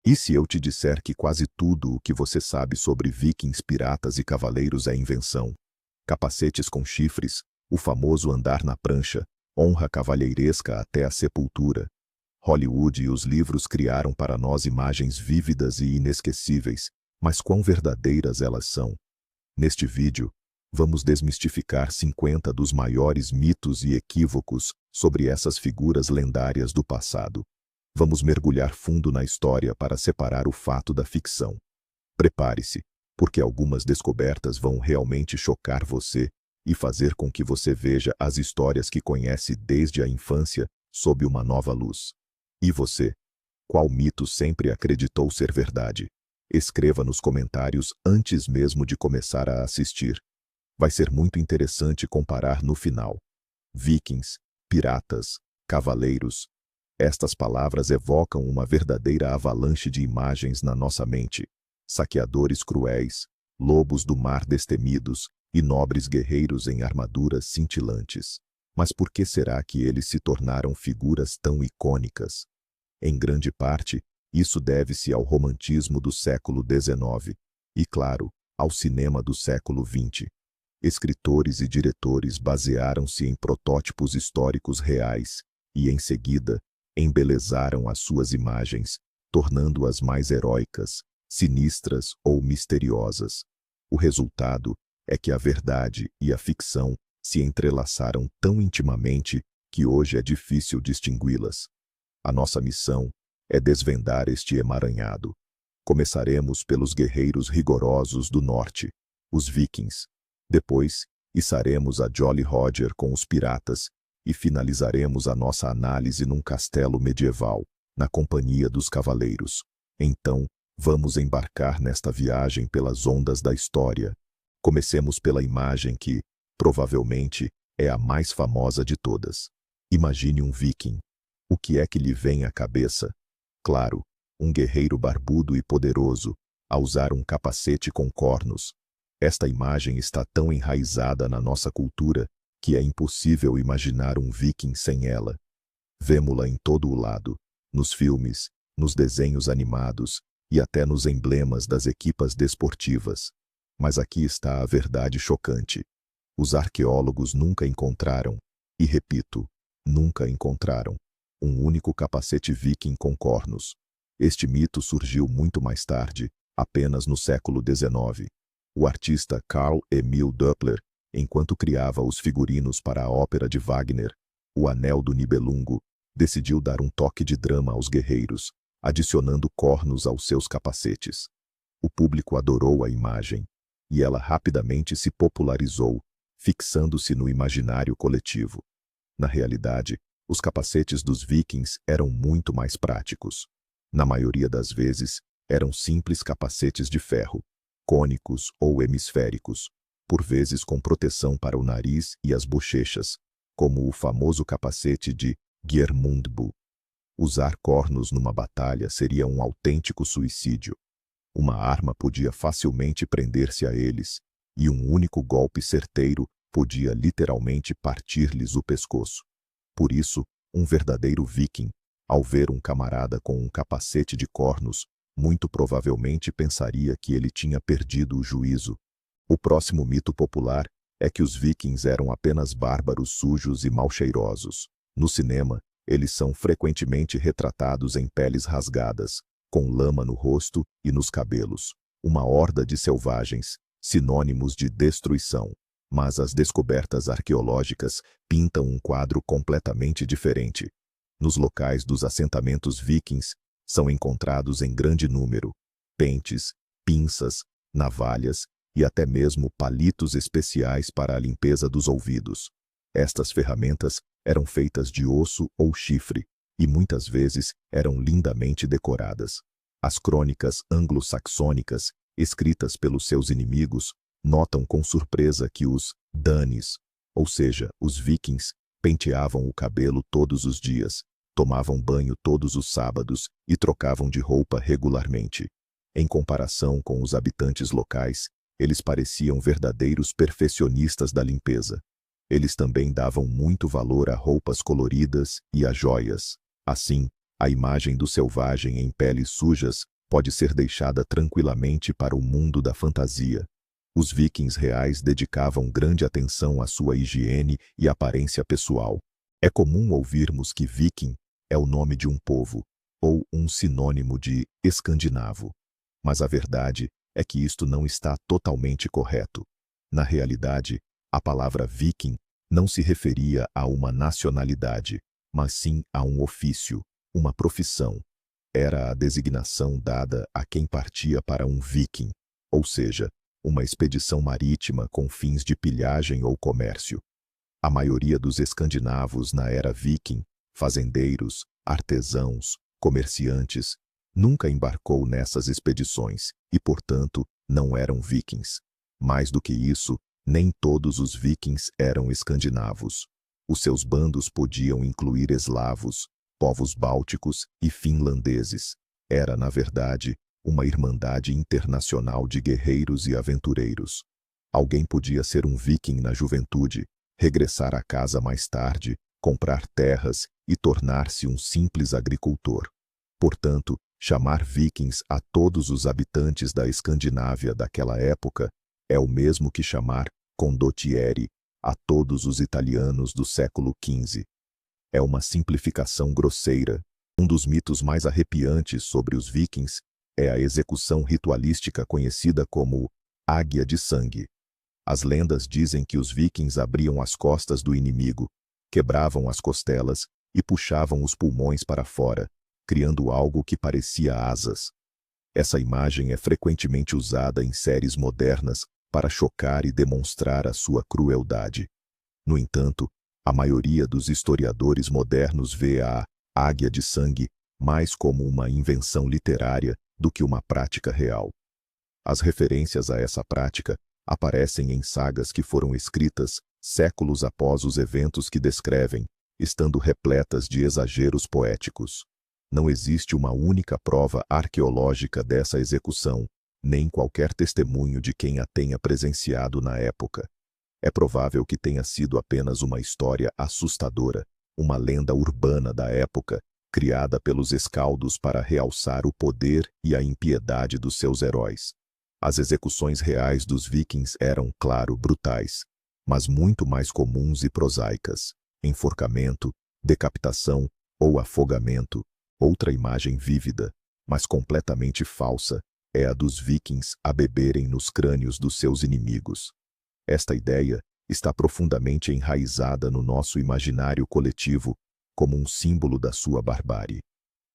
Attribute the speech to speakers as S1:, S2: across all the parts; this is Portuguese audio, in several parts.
S1: E se eu te disser que quase tudo o que você sabe sobre vikings, piratas e cavaleiros é invenção? Capacetes com chifres, o famoso andar na prancha, honra cavalheiresca até a sepultura. Hollywood e os livros criaram para nós imagens vívidas e inesquecíveis, mas quão verdadeiras elas são? Neste vídeo, vamos desmistificar 50 dos maiores mitos e equívocos sobre essas figuras lendárias do passado. Vamos mergulhar fundo na história para separar o fato da ficção. Prepare-se, porque algumas descobertas vão realmente chocar você e fazer com que você veja as histórias que conhece desde a infância sob uma nova luz. E você? Qual mito sempre acreditou ser verdade? Escreva nos comentários antes mesmo de começar a assistir. Vai ser muito interessante comparar no final. Vikings, piratas, cavaleiros. Estas palavras evocam uma verdadeira avalanche de imagens na nossa mente. Saqueadores cruéis, lobos do mar destemidos e nobres guerreiros em armaduras cintilantes. Mas por que será que eles se tornaram figuras tão icônicas? Em grande parte, isso deve-se ao romantismo do século XIX e, claro, ao cinema do século XX. Escritores e diretores basearam-se em protótipos históricos reais e, em seguida, embelezaram as suas imagens, tornando-as mais heróicas, sinistras ou misteriosas. O resultado é que a verdade e a ficção se entrelaçaram tão intimamente que hoje é difícil distingui-las. A nossa missão é desvendar este emaranhado. Começaremos pelos guerreiros rigorosos do norte, os vikings. Depois, içaremos a Jolly Roger com os piratas e finalizaremos a nossa análise num castelo medieval, na companhia dos cavaleiros. Então, vamos embarcar nesta viagem pelas ondas da história. Comecemos pela imagem que, provavelmente, é a mais famosa de todas. Imagine um viking. O que é que lhe vem à cabeça? Claro, um guerreiro barbudo e poderoso, a usar um capacete com cornos. Esta imagem está tão enraizada na nossa cultura que é impossível imaginar um viking sem ela. Vemo-la em todo o lado, nos filmes, nos desenhos animados e até nos emblemas das equipas desportivas. Mas aqui está a verdade chocante. Os arqueólogos nunca encontraram, e repito, nunca encontraram, um único capacete viking com cornos. Este mito surgiu muito mais tarde, apenas no século XIX. O artista Carl Emil Doppler, enquanto criava os figurinos para a ópera de Wagner, O Anel do Nibelungo, decidiu dar um toque de drama aos guerreiros, adicionando cornos aos seus capacetes. O público adorou a imagem, e ela rapidamente se popularizou, fixando-se no imaginário coletivo. Na realidade, os capacetes dos vikings eram muito mais práticos. Na maioria das vezes, eram simples capacetes de ferro, cônicos ou hemisféricos, por vezes com proteção para o nariz e as bochechas, como o famoso capacete de Geirmundbu. Usar cornos numa batalha seria um autêntico suicídio. Uma arma podia facilmente prender-se a eles, e um único golpe certeiro podia literalmente partir-lhes o pescoço. Por isso, um verdadeiro viking, ao ver um camarada com um capacete de cornos, muito provavelmente pensaria que ele tinha perdido o juízo. O próximo mito popular é que os vikings eram apenas bárbaros sujos e mal-cheirosos. No cinema, eles são frequentemente retratados em peles rasgadas, com lama no rosto e nos cabelos. Uma horda de selvagens, sinônimos de destruição. Mas as descobertas arqueológicas pintam um quadro completamente diferente. Nos locais dos assentamentos vikings, são encontrados em grande número pentes, pinças, navalhas e até mesmo palitos especiais para a limpeza dos ouvidos. Estas ferramentas eram feitas de osso ou chifre e muitas vezes eram lindamente decoradas. As crônicas anglo-saxônicas, escritas pelos seus inimigos, notam com surpresa que os Danes, ou seja, os vikings, penteavam o cabelo todos os dias, tomavam banho todos os sábados e trocavam de roupa regularmente. Em comparação com os habitantes locais, eles pareciam verdadeiros perfeccionistas da limpeza. Eles também davam muito valor a roupas coloridas e a joias. Assim, a imagem do selvagem em peles sujas pode ser deixada tranquilamente para o mundo da fantasia. Os vikings reais dedicavam grande atenção à sua higiene e aparência pessoal. É comum ouvirmos que viking é o nome de um povo, ou um sinônimo de escandinavo. Mas a verdade é que isto não está totalmente correto. Na realidade, a palavra viking não se referia a uma nacionalidade, mas sim a um ofício, uma profissão. Era a designação dada a quem partia para um viking, ou seja, uma expedição marítima com fins de pilhagem ou comércio. A maioria dos escandinavos na era viking, fazendeiros, artesãos, comerciantes, nunca embarcou nessas expedições e, portanto, não eram vikings. Mais do que isso, nem todos os vikings eram escandinavos. Os seus bandos podiam incluir eslavos, povos bálticos e finlandeses. Era, na verdade, uma irmandade internacional de guerreiros e aventureiros. Alguém podia ser um viking na juventude, regressar a casa mais tarde, comprar terras e tornar-se um simples agricultor. Portanto, chamar vikings a todos os habitantes da Escandinávia daquela época é o mesmo que chamar condottieri a todos os italianos do século XV. É uma simplificação grosseira. Um dos mitos mais arrepiantes sobre os vikings é a execução ritualística conhecida como águia de sangue. As lendas dizem que os vikings abriam as costas do inimigo, quebravam as costelas e puxavam os pulmões para fora, criando algo que parecia asas. Essa imagem é frequentemente usada em séries modernas para chocar e demonstrar a sua crueldade. No entanto, a maioria dos historiadores modernos vê a águia de sangue mais como uma invenção literária do que uma prática real. As referências a essa prática aparecem em sagas que foram escritas séculos após os eventos que descrevem, estando repletas de exageros poéticos. Não existe uma única prova arqueológica dessa execução, nem qualquer testemunho de quem a tenha presenciado na época. É provável que tenha sido apenas uma história assustadora, uma lenda urbana da época, criada pelos escaldos para realçar o poder e a impiedade dos seus heróis. As execuções reais dos vikings eram, claro, brutais, mas muito mais comuns e prosaicas: enforcamento, decapitação ou afogamento. Outra imagem vívida, mas completamente falsa, é a dos vikings a beberem nos crânios dos seus inimigos. Esta ideia está profundamente enraizada no nosso imaginário coletivo como um símbolo da sua barbárie.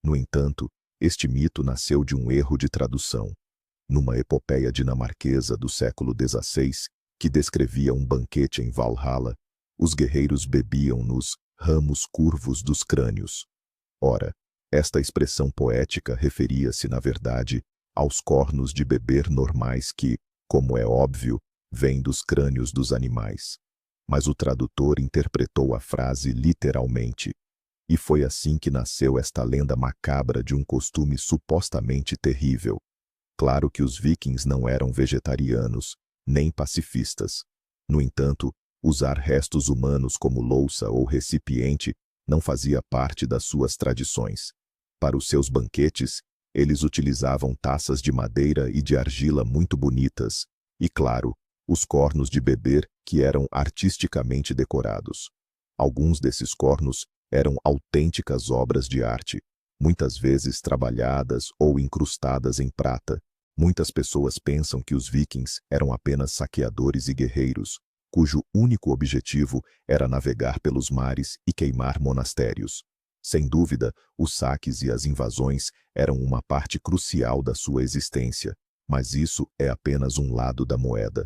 S1: No entanto, este mito nasceu de um erro de tradução. Numa epopeia dinamarquesa do século XVI, que descrevia um banquete em Valhalla, os guerreiros bebiam nos ramos curvos dos crânios. Ora, esta expressão poética referia-se, na verdade, aos cornos de beber normais que, como é óbvio, vêm dos crânios dos animais. Mas o tradutor interpretou a frase literalmente. E foi assim que nasceu esta lenda macabra de um costume supostamente terrível. Claro que os vikings não eram vegetarianos, nem pacifistas. No entanto, usar restos humanos como louça ou recipiente não fazia parte das suas tradições. Para os seus banquetes, eles utilizavam taças de madeira e de argila muito bonitas, e claro, os cornos de beber que eram artisticamente decorados. Alguns desses cornos eram autênticas obras de arte, muitas vezes trabalhadas ou incrustadas em prata. Muitas pessoas pensam que os vikings eram apenas saqueadores e guerreiros, cujo único objetivo era navegar pelos mares e queimar monastérios. Sem dúvida, os saques e as invasões eram uma parte crucial da sua existência, mas isso é apenas um lado da moeda.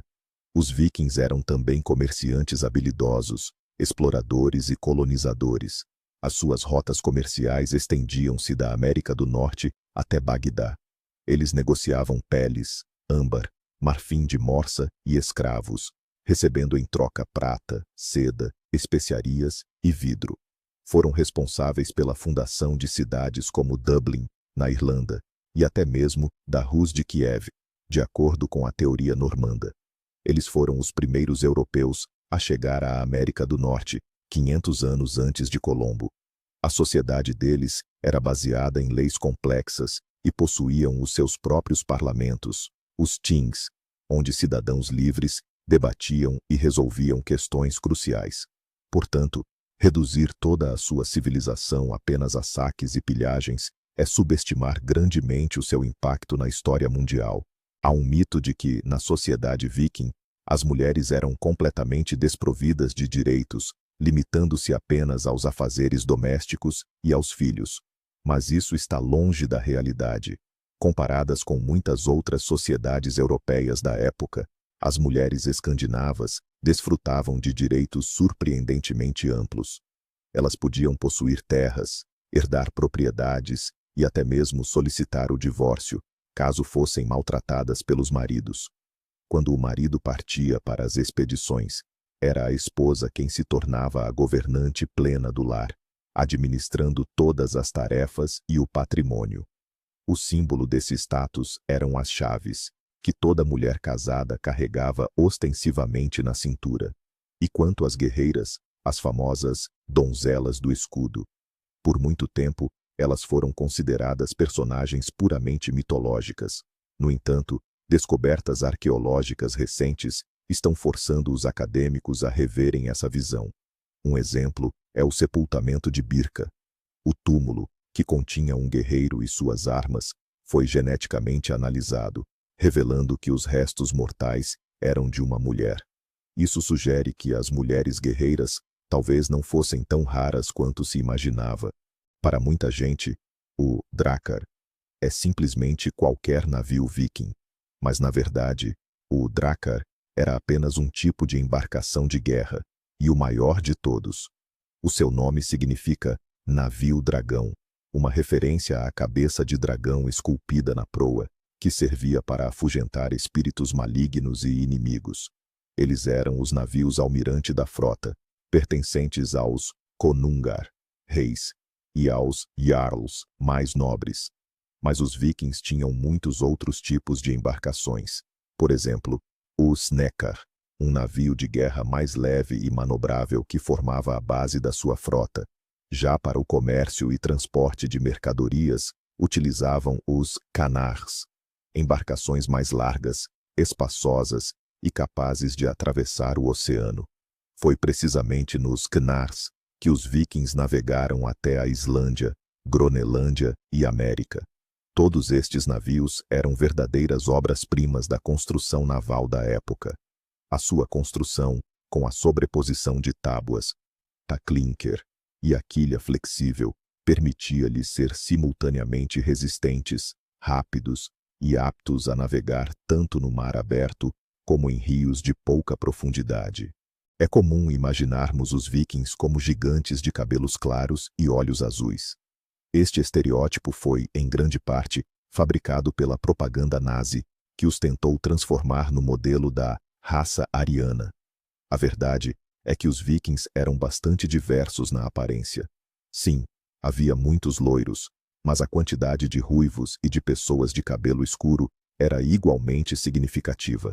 S1: Os vikings eram também comerciantes habilidosos, exploradores e colonizadores. As suas rotas comerciais estendiam-se da América do Norte até Bagdá. Eles negociavam peles, âmbar, marfim de morsa e escravos, recebendo em troca prata, seda, especiarias e vidro. Foram responsáveis pela fundação de cidades como Dublin, na Irlanda, e até mesmo da Rus de Kiev, de acordo com a teoria normanda. Eles foram os primeiros europeus a chegar à América do Norte, 500 anos antes de Colombo. A sociedade deles era baseada em leis complexas e possuíam os seus próprios parlamentos, os tings, onde cidadãos livres debatiam e resolviam questões cruciais. Portanto, reduzir toda a sua civilização apenas a saques e pilhagens é subestimar grandemente o seu impacto na história mundial. Há um mito de que, na sociedade viking, as mulheres eram completamente desprovidas de direitos, limitando-se apenas aos afazeres domésticos e aos filhos. Mas isso está longe da realidade. Comparadas com muitas outras sociedades europeias da época, as mulheres escandinavas desfrutavam de direitos surpreendentemente amplos. Elas podiam possuir terras, herdar propriedades e até mesmo solicitar o divórcio, caso fossem maltratadas pelos maridos. Quando o marido partia para as expedições, era a esposa quem se tornava a governante plena do lar, administrando todas as tarefas e o patrimônio. O símbolo desse status eram as chaves, que toda mulher casada carregava ostensivamente na cintura. E quanto às guerreiras, as famosas donzelas do escudo. Por muito tempo, elas foram consideradas personagens puramente mitológicas. No entanto, descobertas arqueológicas recentes estão forçando os acadêmicos a reverem essa visão. Um exemplo é o sepultamento de Birka. O túmulo, que continha um guerreiro e suas armas, foi geneticamente analisado, revelando que os restos mortais eram de uma mulher. Isso sugere que as mulheres guerreiras talvez não fossem tão raras quanto se imaginava. Para muita gente, o Drakar é simplesmente qualquer navio viking, mas na verdade, o Drakar era apenas um tipo de embarcação de guerra, e o maior de todos. O seu nome significa navio-dragão, uma referência à cabeça de dragão esculpida na proa, que servia para afugentar espíritos malignos e inimigos. Eles eram os navios almirante da frota, pertencentes aos Konungar, reis, e aos Jarls, mais nobres. Mas os vikings tinham muitos outros tipos de embarcações. Por exemplo, o Snekar, um navio de guerra mais leve e manobrável que formava a base da sua frota. Já para o comércio e transporte de mercadorias, utilizavam os Canars, embarcações mais largas, espaçosas e capazes de atravessar o oceano. Foi precisamente nos Canars que os vikings navegaram até a Islândia, Groenlândia e América. Todos estes navios eram verdadeiras obras-primas da construção naval da época. A sua construção, com a sobreposição de tábuas, clinker e a quilha flexível, permitia-lhes ser simultaneamente resistentes, rápidos e aptos a navegar tanto no mar aberto como em rios de pouca profundidade. É comum imaginarmos os vikings como gigantes de cabelos claros e olhos azuis. Este estereótipo foi, em grande parte, fabricado pela propaganda nazi, que os tentou transformar no modelo da raça ariana. A verdade é que os vikings eram bastante diversos na aparência. Sim, havia muitos loiros, mas a quantidade de ruivos e de pessoas de cabelo escuro era igualmente significativa.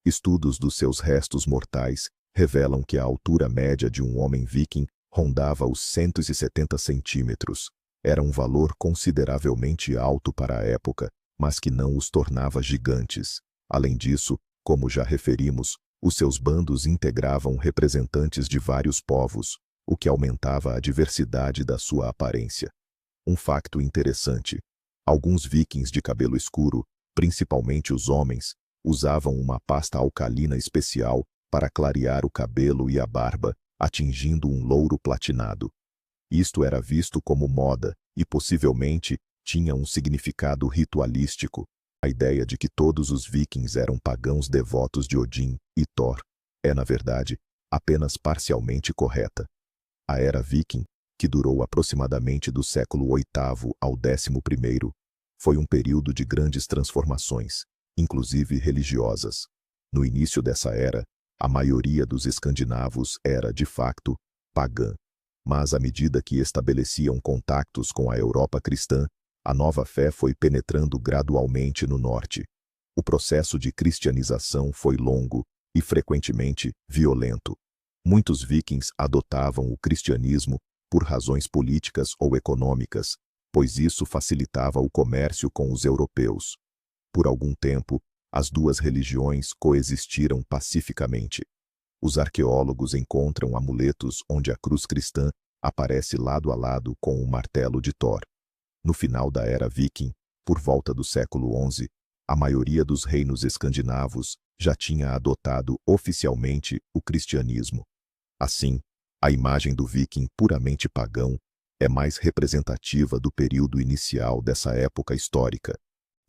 S1: Estudos dos seus restos mortais revelam que a altura média de um homem viking rondava os 170 centímetros. Era um valor consideravelmente alto para a época, mas que não os tornava gigantes. Além disso, como já referimos, os seus bandos integravam representantes de vários povos, o que aumentava a diversidade da sua aparência. Um facto interessante: alguns vikings de cabelo escuro, principalmente os homens, usavam uma pasta alcalina especial para clarear o cabelo e a barba, atingindo um louro platinado. Isto era visto como moda e possivelmente tinha um significado ritualístico. A ideia de que todos os vikings eram pagãos devotos de Odin e Thor é, na verdade, apenas parcialmente correta. A era viking, que durou aproximadamente do século VIII ao XI, foi um período de grandes transformações, inclusive religiosas. No início dessa era, a maioria dos escandinavos era, de facto, pagã. Mas à medida que estabeleciam contactos com a Europa cristã, a nova fé foi penetrando gradualmente no norte. O processo de cristianização foi longo e frequentemente violento. Muitos vikings adotavam o cristianismo por razões políticas ou econômicas, pois isso facilitava o comércio com os europeus. Por algum tempo, as duas religiões coexistiram pacificamente. Os arqueólogos encontram amuletos onde a cruz cristã aparece lado a lado com o martelo de Thor. No final da era viking, por volta do século XI, a maioria dos reinos escandinavos já tinha adotado oficialmente o cristianismo. Assim, a imagem do viking puramente pagão é mais representativa do período inicial dessa época histórica.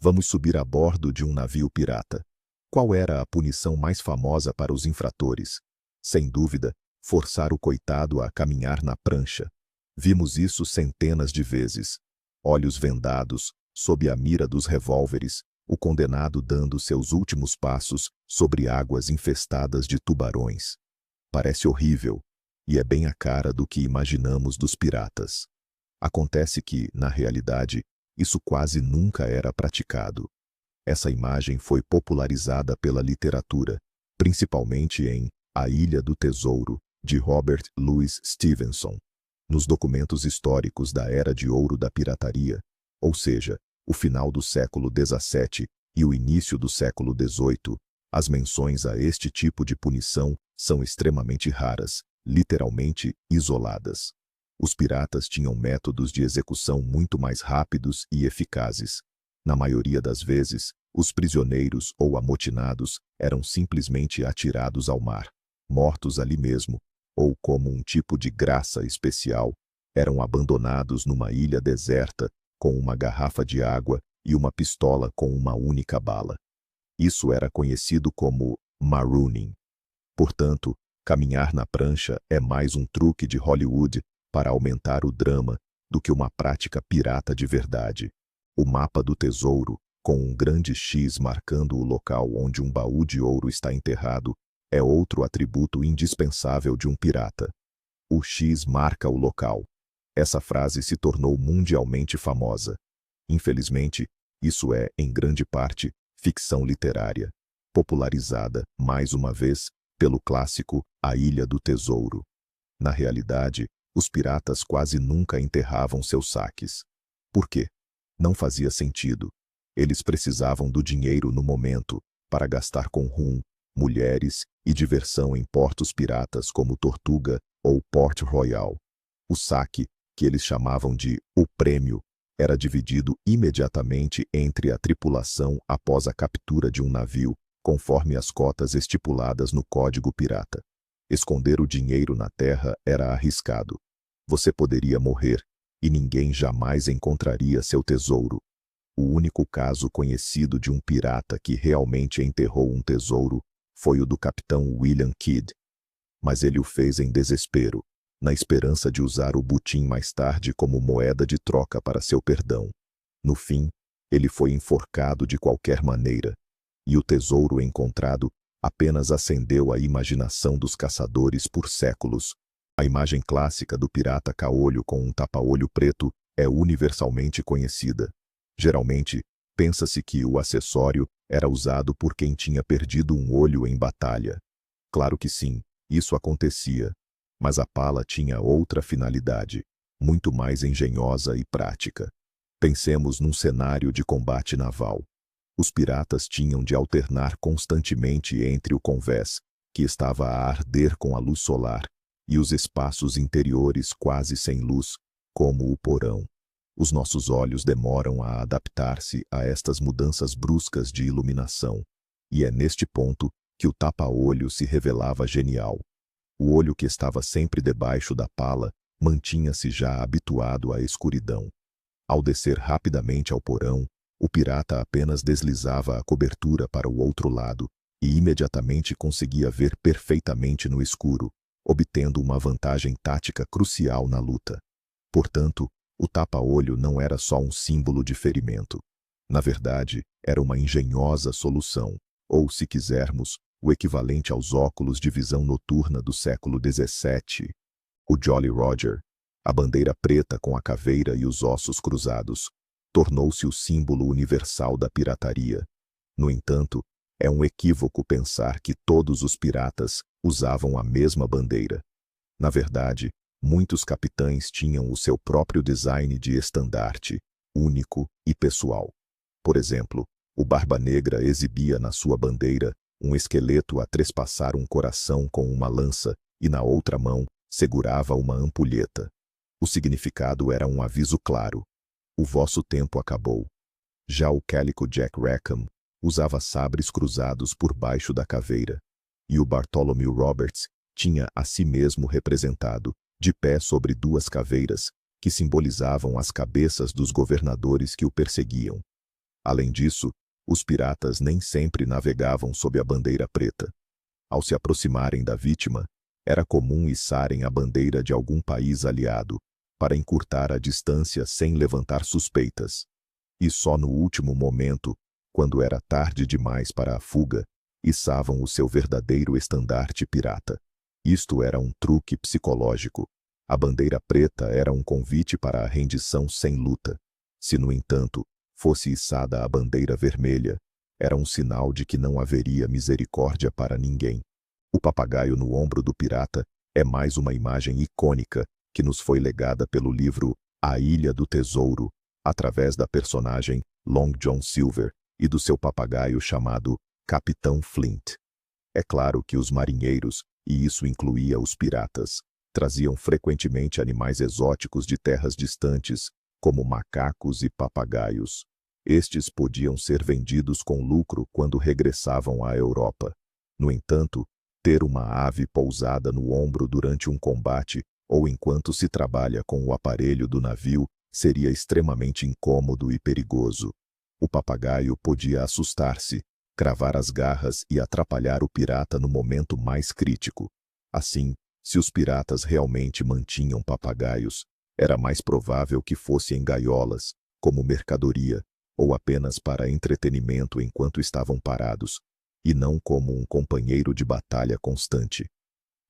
S1: Vamos subir a bordo de um navio pirata. Qual era a punição mais famosa para os infratores? Sem dúvida, forçar o coitado a caminhar na prancha. Vimos isso centenas de vezes. Olhos vendados, sob a mira dos revólveres, o condenado dando seus últimos passos sobre águas infestadas de tubarões. Parece horrível, e é bem a cara do que imaginamos dos piratas. Acontece que, na realidade, isso quase nunca era praticado. Essa imagem foi popularizada pela literatura, principalmente em A Ilha do Tesouro, de Robert Louis Stevenson. Nos documentos históricos da Era de Ouro da Pirataria, ou seja, o final do século XVII e o início do século XVIII, as menções a este tipo de punição são extremamente raras, literalmente isoladas. Os piratas tinham métodos de execução muito mais rápidos e eficazes. Na maioria das vezes, os prisioneiros ou amotinados eram simplesmente atirados ao mar, mortos ali mesmo, ou como um tipo de graça especial, eram abandonados numa ilha deserta com uma garrafa de água e uma pistola com uma única bala. Isso era conhecido como marooning. Portanto, caminhar na prancha é mais um truque de Hollywood para aumentar o drama do que uma prática pirata de verdade. O mapa do tesouro, com um grande X marcando o local onde um baú de ouro está enterrado, é outro atributo indispensável de um pirata. O X marca o local. Essa frase se tornou mundialmente famosa. Infelizmente, isso é, em grande parte, ficção literária, popularizada, mais uma vez, pelo clássico A Ilha do Tesouro. Na realidade, os piratas quase nunca enterravam seus saques. Por quê? Não fazia sentido. Eles precisavam do dinheiro no momento, para gastar com rum, mulheres e diversão em portos piratas como Tortuga ou Port Royal. O saque, que eles chamavam de o prêmio, era dividido imediatamente entre a tripulação após a captura de um navio, conforme as cotas estipuladas no Código Pirata. Esconder o dinheiro na terra era arriscado. Você poderia morrer, e ninguém jamais encontraria seu tesouro. O único caso conhecido de um pirata que realmente enterrou um tesouro foi o do capitão William Kidd. Mas ele o fez em desespero, na esperança de usar o butim mais tarde como moeda de troca para seu perdão. No fim, ele foi enforcado de qualquer maneira, e o tesouro encontrado apenas acendeu a imaginação dos caçadores por séculos. A imagem clássica do pirata caolho com um tapa-olho preto é universalmente conhecida. Geralmente, pensa-se que o acessório era usado por quem tinha perdido um olho em batalha. Claro que sim, isso acontecia, mas a pala tinha outra finalidade, muito mais engenhosa e prática. Pensemos num cenário de combate naval. Os piratas tinham de alternar constantemente entre o convés, que estava a arder com a luz solar, e os espaços interiores quase sem luz, como o porão. Os nossos olhos demoram a adaptar-se a estas mudanças bruscas de iluminação, e é neste ponto que o tapa-olho se revelava genial. O olho que estava sempre debaixo da pala mantinha-se já habituado à escuridão. Ao descer rapidamente ao porão, o pirata apenas deslizava a cobertura para o outro lado e imediatamente conseguia ver perfeitamente no escuro, obtendo uma vantagem tática crucial na luta. Portanto, o tapa-olho não era só um símbolo de ferimento. Na verdade, era uma engenhosa solução, ou, se quisermos, o equivalente aos óculos de visão noturna do século XVII. O Jolly Roger, a bandeira preta com a caveira e os ossos cruzados, tornou-se o símbolo universal da pirataria. No entanto, é um equívoco pensar que todos os piratas usavam a mesma bandeira. Na verdade, Muitos capitães tinham o seu próprio design de estandarte, único e pessoal. Por exemplo, o Barba Negra exibia na sua bandeira um esqueleto a trespassar um coração com uma lança e na outra mão segurava uma ampulheta. O significado era um aviso claro: o vosso tempo acabou. Já o Calico Jack Rackham usava sabres cruzados por baixo da caveira, e o Bartholomew Roberts tinha a si mesmo representado, de pé sobre duas caveiras, que simbolizavam as cabeças dos governadores que o perseguiam. Além disso, os piratas nem sempre navegavam sob a bandeira preta. Ao se aproximarem da vítima, era comum içarem a bandeira de algum país aliado, para encurtar a distância sem levantar suspeitas. E só no último momento, quando era tarde demais para a fuga, içavam o seu verdadeiro estandarte pirata. Isto era um truque psicológico. A bandeira preta era um convite para a rendição sem luta. Se, no entanto, fosse içada a bandeira vermelha, era um sinal de que não haveria misericórdia para ninguém. O papagaio no ombro do pirata é mais uma imagem icônica que nos foi legada pelo livro A Ilha do Tesouro, através da personagem Long John Silver e do seu papagaio chamado Capitão Flint. É claro que os marinheiros, e isso incluía os piratas, traziam frequentemente animais exóticos de terras distantes, como macacos e papagaios. Estes podiam ser vendidos com lucro quando regressavam à Europa. No entanto, ter uma ave pousada no ombro durante um combate ou enquanto se trabalha com o aparelho do navio seria extremamente incômodo e perigoso. O papagaio podia assustar-se, cravar as garras e atrapalhar o pirata no momento mais crítico. Assim, se os piratas realmente mantinham papagaios, era mais provável que fosse em gaiolas, como mercadoria, ou apenas para entretenimento enquanto estavam parados, e não como um companheiro de batalha constante.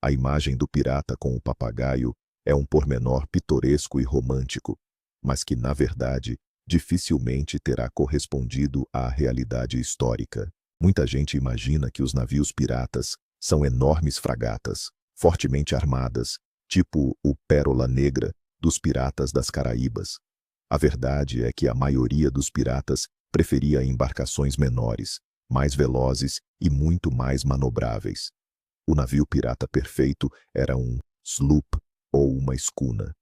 S1: A imagem do pirata com o papagaio é um pormenor pitoresco e romântico, mas que, na verdade, dificilmente terá correspondido à realidade histórica. Muita gente imagina que os navios piratas são enormes fragatas, fortemente armadas, tipo o Pérola Negra dos piratas das Caraíbas. A verdade é que a maioria dos piratas preferia embarcações menores, mais velozes e muito mais manobráveis. O navio pirata perfeito era um sloop ou uma escuna.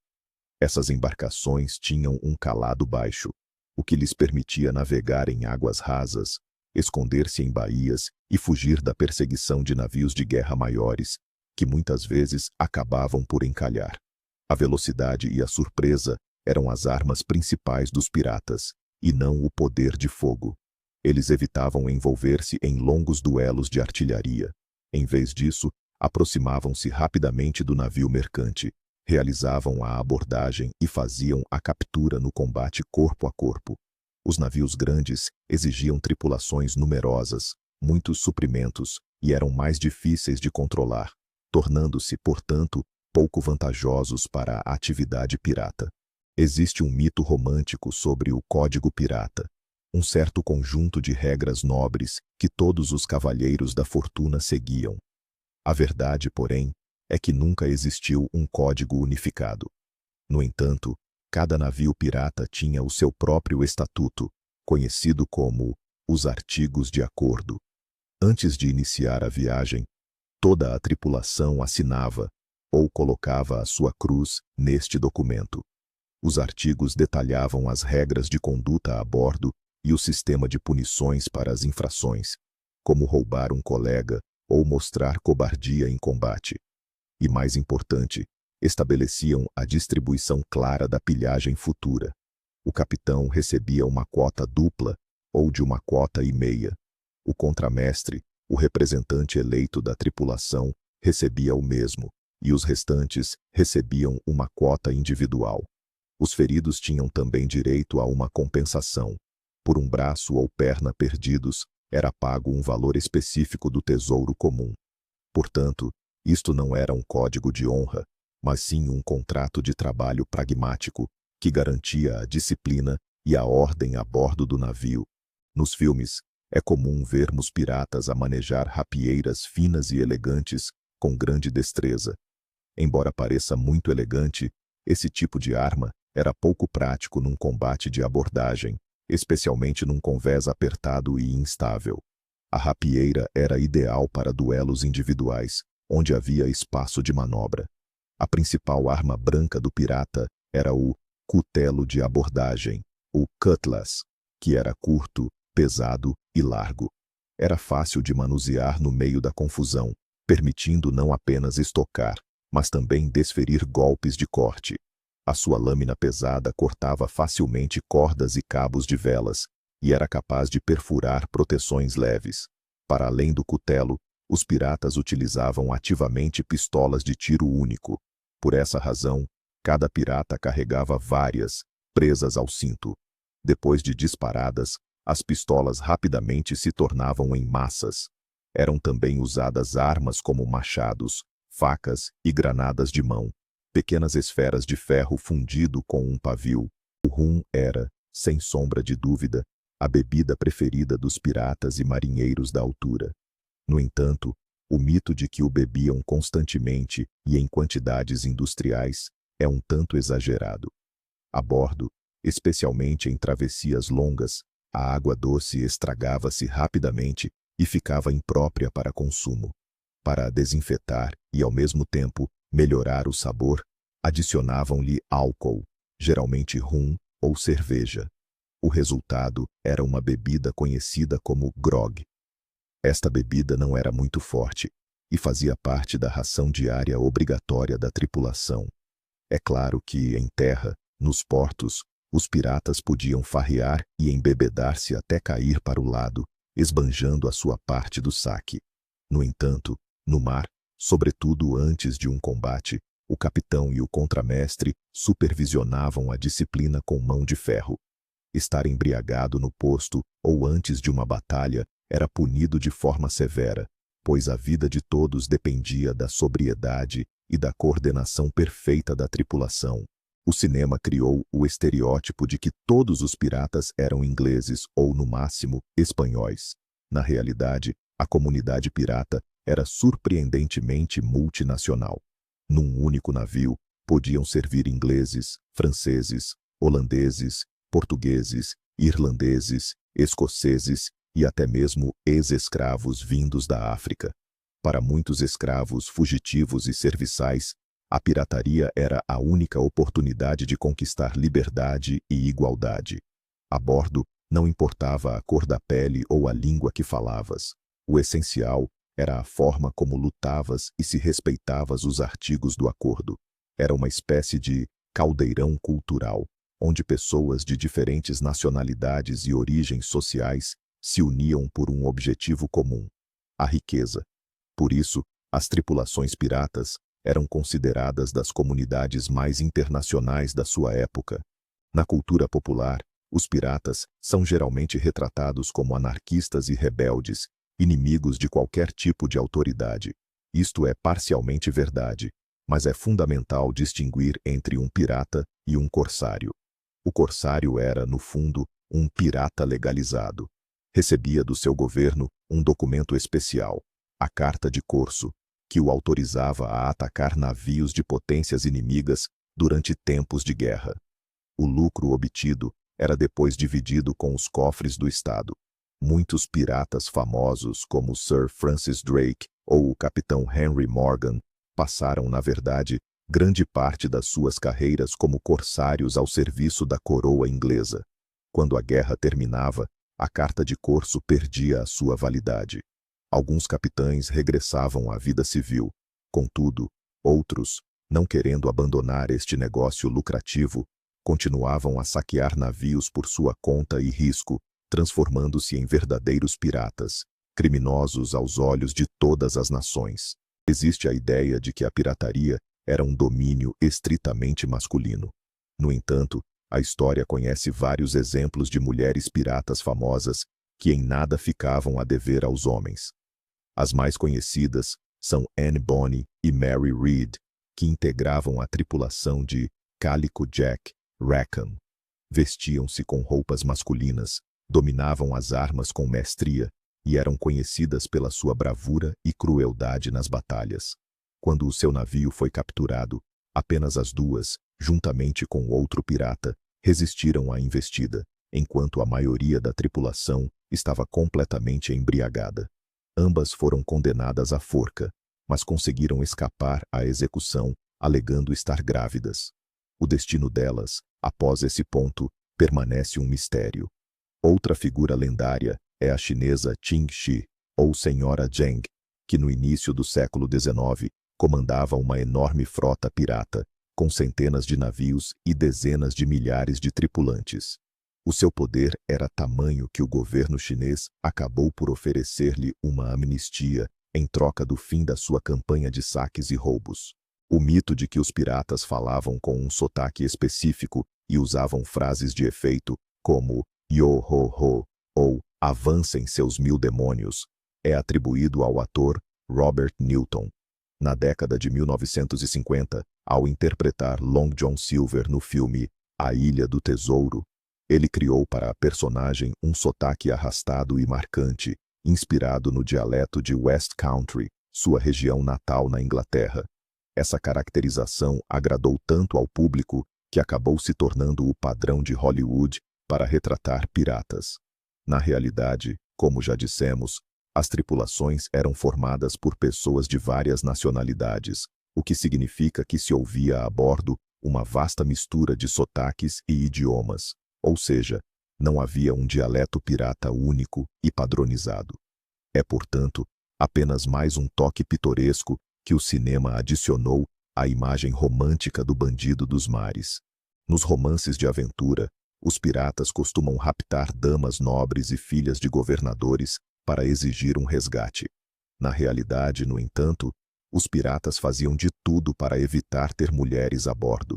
S1: Essas embarcações tinham um calado baixo, o que lhes permitia navegar em águas rasas, esconder-se em baías e fugir da perseguição de navios de guerra maiores, que muitas vezes acabavam por encalhar. A velocidade e a surpresa eram as armas principais dos piratas, e não o poder de fogo. Eles evitavam envolver-se em longos duelos de artilharia. Em vez disso, aproximavam-se rapidamente do navio mercante, realizavam a abordagem e faziam a captura no combate corpo a corpo. Os navios grandes exigiam tripulações numerosas, muitos suprimentos, e eram mais difíceis de controlar, tornando-se, portanto, pouco vantajosos para a atividade pirata. Existe um mito romântico sobre o Código Pirata, um certo conjunto de regras nobres que todos os cavalheiros da fortuna seguiam. A verdade, porém, é que nunca existiu um código unificado. No entanto, cada navio pirata tinha o seu próprio estatuto, conhecido como os Artigos de Acordo. Antes de iniciar a viagem, toda a tripulação assinava ou colocava a sua cruz neste documento. Os artigos detalhavam as regras de conduta a bordo e o sistema de punições para as infrações, como roubar um colega ou mostrar cobardia em combate. E, mais importante, estabeleciam a distribuição clara da pilhagem futura. O capitão recebia uma quota dupla ou de uma quota e meia. O contramestre, o representante eleito da tripulação, recebia o mesmo, e os restantes recebiam uma quota individual. Os feridos tinham também direito a uma compensação. Por um braço ou perna perdidos, era pago um valor específico do tesouro comum. Portanto, isto não era um código de honra, mas sim um contrato de trabalho pragmático, que garantia a disciplina e a ordem a bordo do navio. Nos filmes, é comum vermos piratas a manejar rapieiras finas e elegantes, com grande destreza. Embora pareça muito elegante, esse tipo de arma era pouco prático num combate de abordagem, especialmente num convés apertado e instável. A rapieira era ideal para duelos individuais, onde havia espaço de manobra. A principal arma branca do pirata era o cutelo de abordagem, o cutlass, que era curto, pesado e largo. Era fácil de manusear no meio da confusão, permitindo não apenas estocar, mas também desferir golpes de corte. A sua lâmina pesada cortava facilmente cordas e cabos de velas, e era capaz de perfurar proteções leves. Para além do cutelo, os piratas utilizavam ativamente pistolas de tiro único. Por essa razão, cada pirata carregava várias, presas ao cinto. Depois de disparadas, as pistolas rapidamente se tornavam em massas. Eram também usadas armas como machados, facas e granadas de mão, pequenas esferas de ferro fundido com um pavio. O rum era, sem sombra de dúvida, a bebida preferida dos piratas e marinheiros da altura. No entanto, o mito de que o bebiam constantemente e em quantidades industriais é um tanto exagerado. A bordo, especialmente em travessias longas, a água doce estragava-se rapidamente e ficava imprópria para consumo. Para a desinfetar e, ao mesmo tempo, melhorar o sabor, adicionavam-lhe álcool, geralmente rum ou cerveja. O resultado era uma bebida conhecida como grog. Esta bebida não era muito forte e fazia parte da ração diária obrigatória da tripulação. É claro que, em terra, nos portos, os piratas podiam farrear e embebedar-se até cair para o lado, esbanjando a sua parte do saque. No entanto, no mar, sobretudo antes de um combate, o capitão e o contramestre supervisionavam a disciplina com mão de ferro. Estar embriagado no posto ou antes de uma batalha era punido de forma severa, pois a vida de todos dependia da sobriedade e da coordenação perfeita da tripulação. O cinema criou o estereótipo de que todos os piratas eram ingleses ou, no máximo, espanhóis. Na realidade, a comunidade pirata era surpreendentemente multinacional. Num único navio, podiam servir ingleses, franceses, holandeses, portugueses, irlandeses, escoceses e até mesmo ex-escravos vindos da África. Para muitos escravos fugitivos e serviçais, a pirataria era a única oportunidade de conquistar liberdade e igualdade. A bordo, não importava a cor da pele ou a língua que falavas. O essencial era a forma como lutavas e se respeitavas os artigos do acordo. Era uma espécie de caldeirão cultural, onde pessoas de diferentes nacionalidades e origens sociais se uniam por um objetivo comum: a riqueza. Por isso, as tripulações piratas eram consideradas das comunidades mais internacionais da sua época. Na cultura popular, os piratas são geralmente retratados como anarquistas e rebeldes, inimigos de qualquer tipo de autoridade. Isto é parcialmente verdade, mas é fundamental distinguir entre um pirata e um corsário. O corsário era, no fundo, um pirata legalizado. Recebia do seu governo um documento especial, a Carta de Corso, que o autorizava a atacar navios de potências inimigas durante tempos de guerra. O lucro obtido era depois dividido com os cofres do Estado. Muitos piratas famosos, como Sir Francis Drake ou o capitão Henry Morgan, passaram, na verdade, grande parte das suas carreiras como corsários ao serviço da coroa inglesa. Quando a guerra terminava, a Carta de Corso perdia a sua validade. Alguns capitães regressavam à vida civil. Contudo, outros, não querendo abandonar este negócio lucrativo, continuavam a saquear navios por sua conta e risco, transformando-se em verdadeiros piratas, criminosos aos olhos de todas as nações. Existe a ideia de que a pirataria era um domínio estritamente masculino. No entanto, a história conhece vários exemplos de mulheres piratas famosas que em nada ficavam a dever aos homens. As mais conhecidas são Anne Bonny e Mary Read, que integravam a tripulação de Calico Jack, Rackham. Vestiam-se com roupas masculinas, dominavam as armas com mestria e eram conhecidas pela sua bravura e crueldade nas batalhas. Quando o seu navio foi capturado, apenas as duas, juntamente com outro pirata, resistiram à investida, enquanto a maioria da tripulação estava completamente embriagada. Ambas foram condenadas à forca, mas conseguiram escapar à execução, alegando estar grávidas. O destino delas, após esse ponto, permanece um mistério. Outra figura lendária é a chinesa Qing Shi, ou Senhora Zheng, que no início do século XIX comandava uma enorme frota pirata, com centenas de navios e dezenas de milhares de tripulantes. O seu poder era tamanho que o governo chinês acabou por oferecer-lhe uma amnistia em troca do fim da sua campanha de saques e roubos. O mito de que os piratas falavam com um sotaque específico e usavam frases de efeito, como "yo-ho-ho" ou "avancem seus 1000 demônios", é atribuído ao ator Robert Newton. Na década de 1950, ao interpretar Long John Silver no filme A Ilha do Tesouro, ele criou para a personagem um sotaque arrastado e marcante, inspirado no dialeto de West Country, sua região natal na Inglaterra. Essa caracterização agradou tanto ao público que acabou se tornando o padrão de Hollywood para retratar piratas. Na realidade, como já dissemos, as tripulações eram formadas por pessoas de várias nacionalidades, o que significa que se ouvia a bordo uma vasta mistura de sotaques e idiomas, ou seja, não havia um dialeto pirata único e padronizado. É, portanto, apenas mais um toque pitoresco que o cinema adicionou à imagem romântica do bandido dos mares. Nos romances de aventura, os piratas costumam raptar damas nobres e filhas de governadores para exigir um resgate. Na realidade, no entanto, os piratas faziam de tudo para evitar ter mulheres a bordo.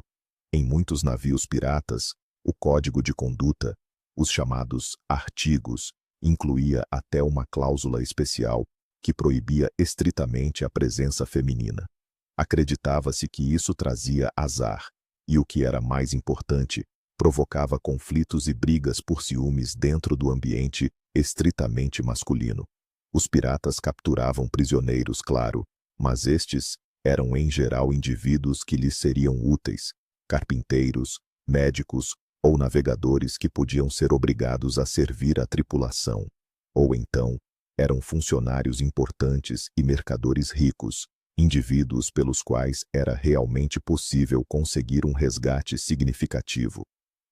S1: Em muitos navios piratas, o código de conduta, os chamados artigos, incluía até uma cláusula especial que proibia estritamente a presença feminina. Acreditava-se que isso trazia azar, e o que era mais importante, provocava conflitos e brigas por ciúmes dentro do ambiente estritamente masculino. Os piratas capturavam prisioneiros, claro, mas estes eram em geral indivíduos que lhes seriam úteis, carpinteiros, médicos ou navegadores que podiam ser obrigados a servir a tripulação. Ou então, eram funcionários importantes e mercadores ricos, indivíduos pelos quais era realmente possível conseguir um resgate significativo.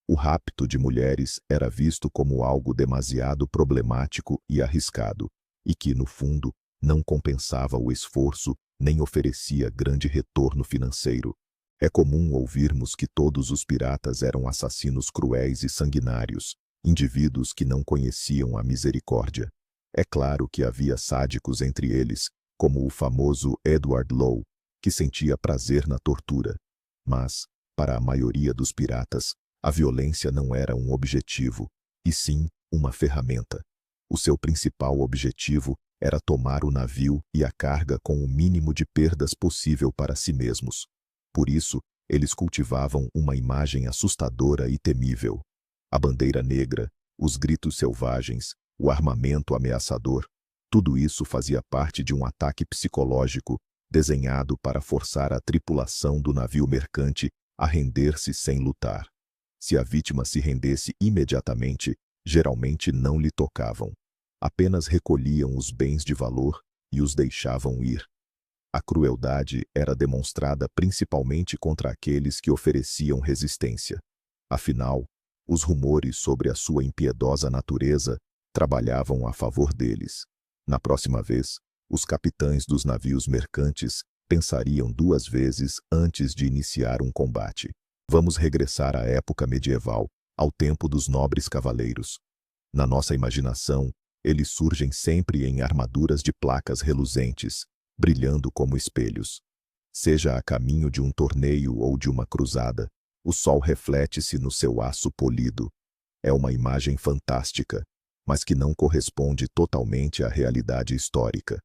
S1: O rapto de mulheres era visto como algo demasiado problemático e arriscado, e que, no fundo, não compensava o esforço nem oferecia grande retorno financeiro. É comum ouvirmos que todos os piratas eram assassinos cruéis e sanguinários, indivíduos que não conheciam a misericórdia. É claro que havia sádicos entre eles, como o famoso Edward Lowe, que sentia prazer na tortura. Mas, para a maioria dos piratas, a violência não era um objetivo, e sim uma ferramenta. O seu principal objetivo era tomar o navio e a carga com o mínimo de perdas possível para si mesmos. Por isso, eles cultivavam uma imagem assustadora e temível. A bandeira negra, os gritos selvagens, o armamento ameaçador, tudo isso fazia parte de um ataque psicológico desenhado para forçar a tripulação do navio mercante a render-se sem lutar. Se a vítima se rendesse imediatamente, geralmente não lhe tocavam. Apenas recolhiam os bens de valor e os deixavam ir. A crueldade era demonstrada principalmente contra aqueles que ofereciam resistência. Afinal, os rumores sobre a sua impiedosa natureza trabalhavam a favor deles. Na próxima vez, os capitães dos navios mercantes pensariam 2 vezes antes de iniciar um combate. Vamos regressar à época medieval, ao tempo dos nobres cavaleiros. Na nossa imaginação, eles surgem sempre em armaduras de placas reluzentes, brilhando como espelhos. Seja a caminho de um torneio ou de uma cruzada, o sol reflete-se no seu aço polido. É uma imagem fantástica, mas que não corresponde totalmente à realidade histórica.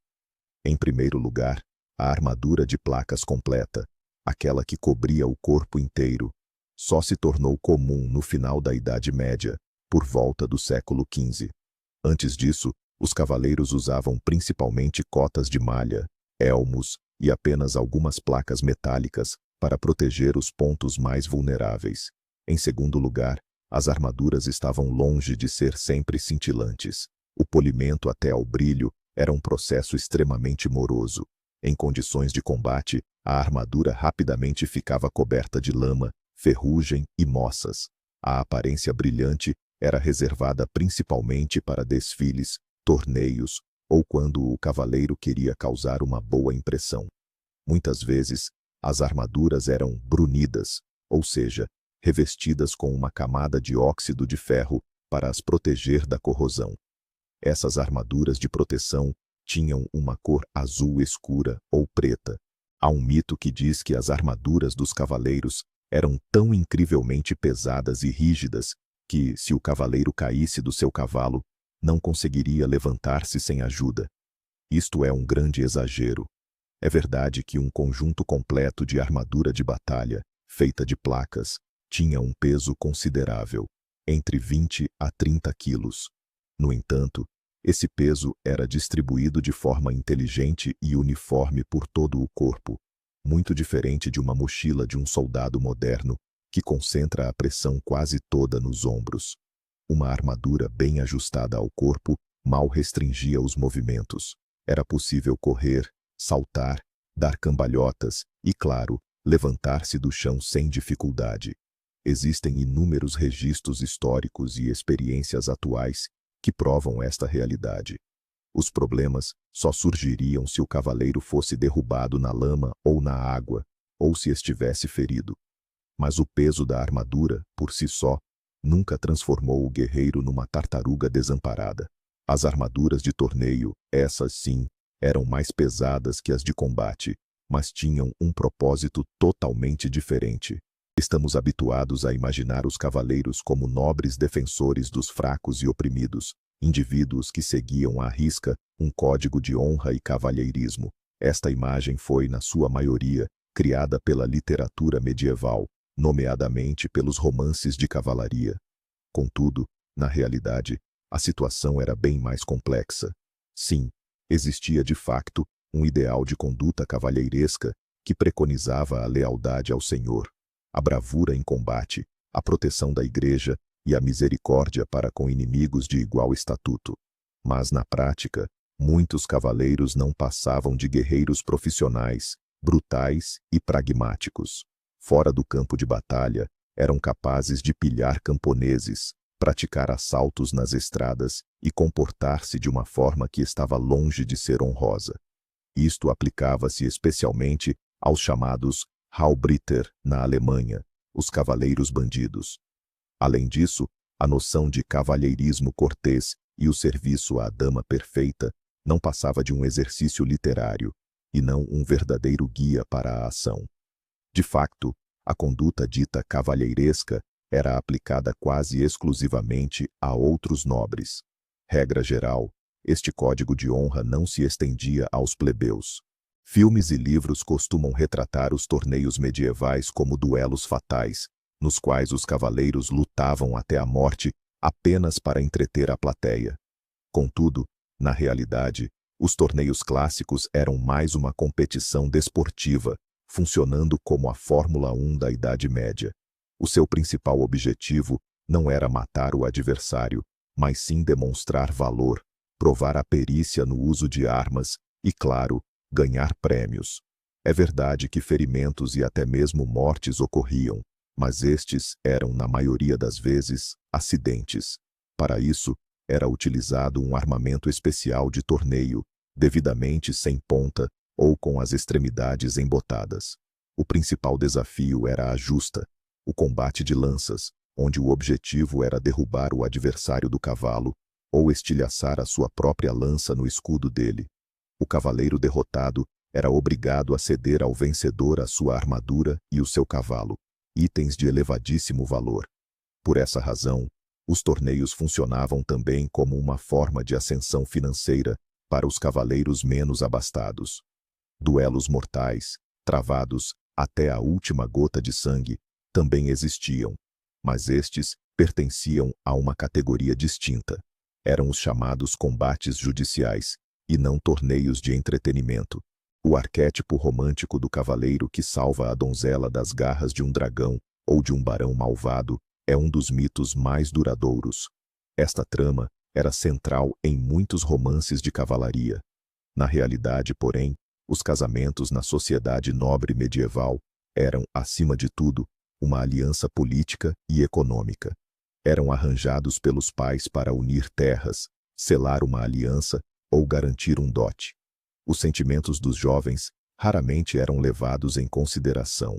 S1: Em primeiro lugar, a armadura de placas completa, aquela que cobria o corpo inteiro, só se tornou comum no final da Idade Média, por volta do século XV. Antes disso, os cavaleiros usavam principalmente cotas de malha, elmos e apenas algumas placas metálicas para proteger os pontos mais vulneráveis. Em segundo lugar, as armaduras estavam longe de ser sempre cintilantes. O polimento até ao brilho era um processo extremamente moroso. Em condições de combate, a armadura rapidamente ficava coberta de lama, ferrugem e moças. A aparência brilhante era reservada principalmente para desfiles, torneios ou quando o cavaleiro queria causar uma boa impressão. Muitas vezes, as armaduras eram brunidas, ou seja, revestidas com uma camada de óxido de ferro para as proteger da corrosão. Essas armaduras de proteção tinham uma cor azul escura ou preta. Há um mito que diz que as armaduras dos cavaleiros eram tão incrivelmente pesadas e rígidas que, se o cavaleiro caísse do seu cavalo, não conseguiria levantar-se sem ajuda. Isto é um grande exagero. É verdade que um conjunto completo de armadura de batalha, feita de placas, tinha um peso considerável, entre 20 a 30 quilos. No entanto, esse peso era distribuído de forma inteligente e uniforme por todo o corpo, muito diferente de uma mochila de um soldado moderno, que concentra a pressão quase toda nos ombros. Uma armadura bem ajustada ao corpo mal restringia os movimentos. Era possível correr, saltar, dar cambalhotas e, claro, levantar-se do chão sem dificuldade. Existem inúmeros registros históricos e experiências atuais que provam esta realidade. Os problemas só surgiriam se o cavaleiro fosse derrubado na lama ou na água, ou se estivesse ferido. Mas o peso da armadura, por si só, nunca transformou o guerreiro numa tartaruga desamparada. As armaduras de torneio, essas sim, eram mais pesadas que as de combate, mas tinham um propósito totalmente diferente. Estamos habituados a imaginar os cavaleiros como nobres defensores dos fracos e oprimidos, indivíduos que seguiam à risca um código de honra e cavalheirismo. Esta imagem foi, na sua maioria, criada pela literatura medieval, nomeadamente pelos romances de cavalaria. Contudo, na realidade, a situação era bem mais complexa. Sim, existia de facto um ideal de conduta cavalheiresca que preconizava a lealdade ao Senhor, a bravura em combate, a proteção da igreja e a misericórdia para com inimigos de igual estatuto. Mas, na prática, muitos cavaleiros não passavam de guerreiros profissionais, brutais e pragmáticos. Fora do campo de batalha, eram capazes de pilhar camponeses, praticar assaltos nas estradas e comportar-se de uma forma que estava longe de ser honrosa. Isto aplicava-se especialmente aos chamados Haubritter na Alemanha, os cavaleiros bandidos. Além disso, a noção de cavalheirismo cortês e o serviço à dama perfeita não passava de um exercício literário, e não um verdadeiro guia para a ação. De facto, a conduta dita cavalheiresca era aplicada quase exclusivamente a outros nobres. Regra geral, este código de honra não se estendia aos plebeus. Filmes e livros costumam retratar os torneios medievais como duelos fatais, nos quais os cavaleiros lutavam até a morte apenas para entreter a plateia. Contudo, na realidade, os torneios clássicos eram mais uma competição desportiva, funcionando como a Fórmula 1 da Idade Média. O seu principal objetivo não era matar o adversário, mas sim demonstrar valor, provar a perícia no uso de armas e, claro, ganhar prêmios. É verdade que ferimentos e até mesmo mortes ocorriam, mas estes eram, na maioria das vezes, acidentes. Para isso, era utilizado um armamento especial de torneio, devidamente sem ponta ou com as extremidades embotadas. O principal desafio era a justa, o combate de lanças, onde o objetivo era derrubar o adversário do cavalo ou estilhaçar a sua própria lança no escudo dele. O cavaleiro derrotado era obrigado a ceder ao vencedor a sua armadura e o seu cavalo, itens de elevadíssimo valor. Por essa razão, os torneios funcionavam também como uma forma de ascensão financeira para os cavaleiros menos abastados. Duelos mortais, travados até a última gota de sangue, também existiam, mas estes pertenciam a uma categoria distinta. Eram os chamados combates judiciais, e não torneios de entretenimento. O arquétipo romântico do cavaleiro que salva a donzela das garras de um dragão ou de um barão malvado é um dos mitos mais duradouros. Esta trama era central em muitos romances de cavalaria. Na realidade, porém, os casamentos na sociedade nobre medieval eram, acima de tudo, uma aliança política e econômica. Eram arranjados pelos pais para unir terras, selar uma aliança ou garantir um dote. Os sentimentos dos jovens raramente eram levados em consideração.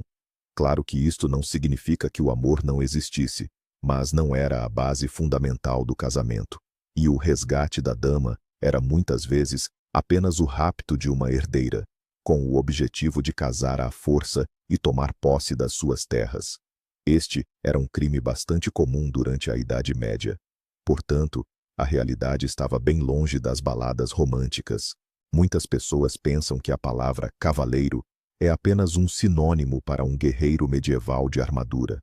S1: Claro que isto não significa que o amor não existisse, mas não era a base fundamental do casamento. E o resgate da dama era muitas vezes apenas o rapto de uma herdeira, com o objetivo de casar à força e tomar posse das suas terras. Este era um crime bastante comum durante a Idade Média. Portanto, a realidade estava bem longe das baladas românticas. Muitas pessoas pensam que a palavra cavaleiro é apenas um sinônimo para um guerreiro medieval de armadura.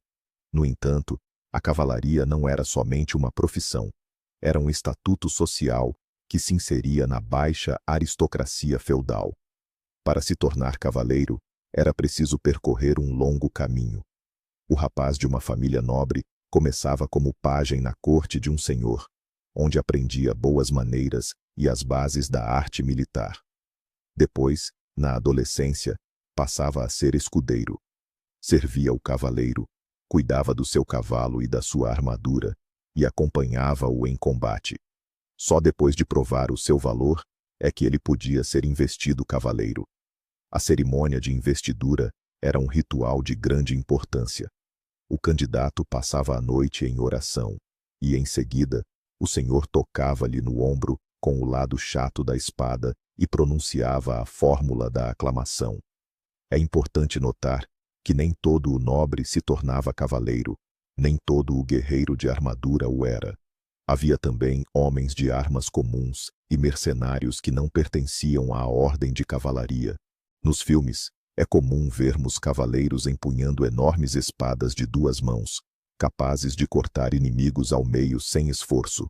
S1: No entanto, a cavalaria não era somente uma profissão. Era um estatuto social que se inseria na baixa aristocracia feudal. Para se tornar cavaleiro, era preciso percorrer um longo caminho. O rapaz de uma família nobre começava como pajem na corte de um senhor, onde aprendia boas maneiras e as bases da arte militar. Depois, na adolescência, passava a ser escudeiro. Servia o cavaleiro, cuidava do seu cavalo e da sua armadura, e acompanhava-o em combate. Só depois de provar o seu valor é que ele podia ser investido cavaleiro. A cerimônia de investidura era um ritual de grande importância. O candidato passava a noite em oração, e em seguida, o senhor tocava-lhe no ombro com o lado chato da espada e pronunciava a fórmula da aclamação. É importante notar que nem todo o nobre se tornava cavaleiro, nem todo o guerreiro de armadura o era. Havia também homens de armas comuns e mercenários que não pertenciam à ordem de cavalaria. Nos filmes, é comum vermos cavaleiros empunhando enormes espadas de duas mãos, capazes de cortar inimigos ao meio sem esforço.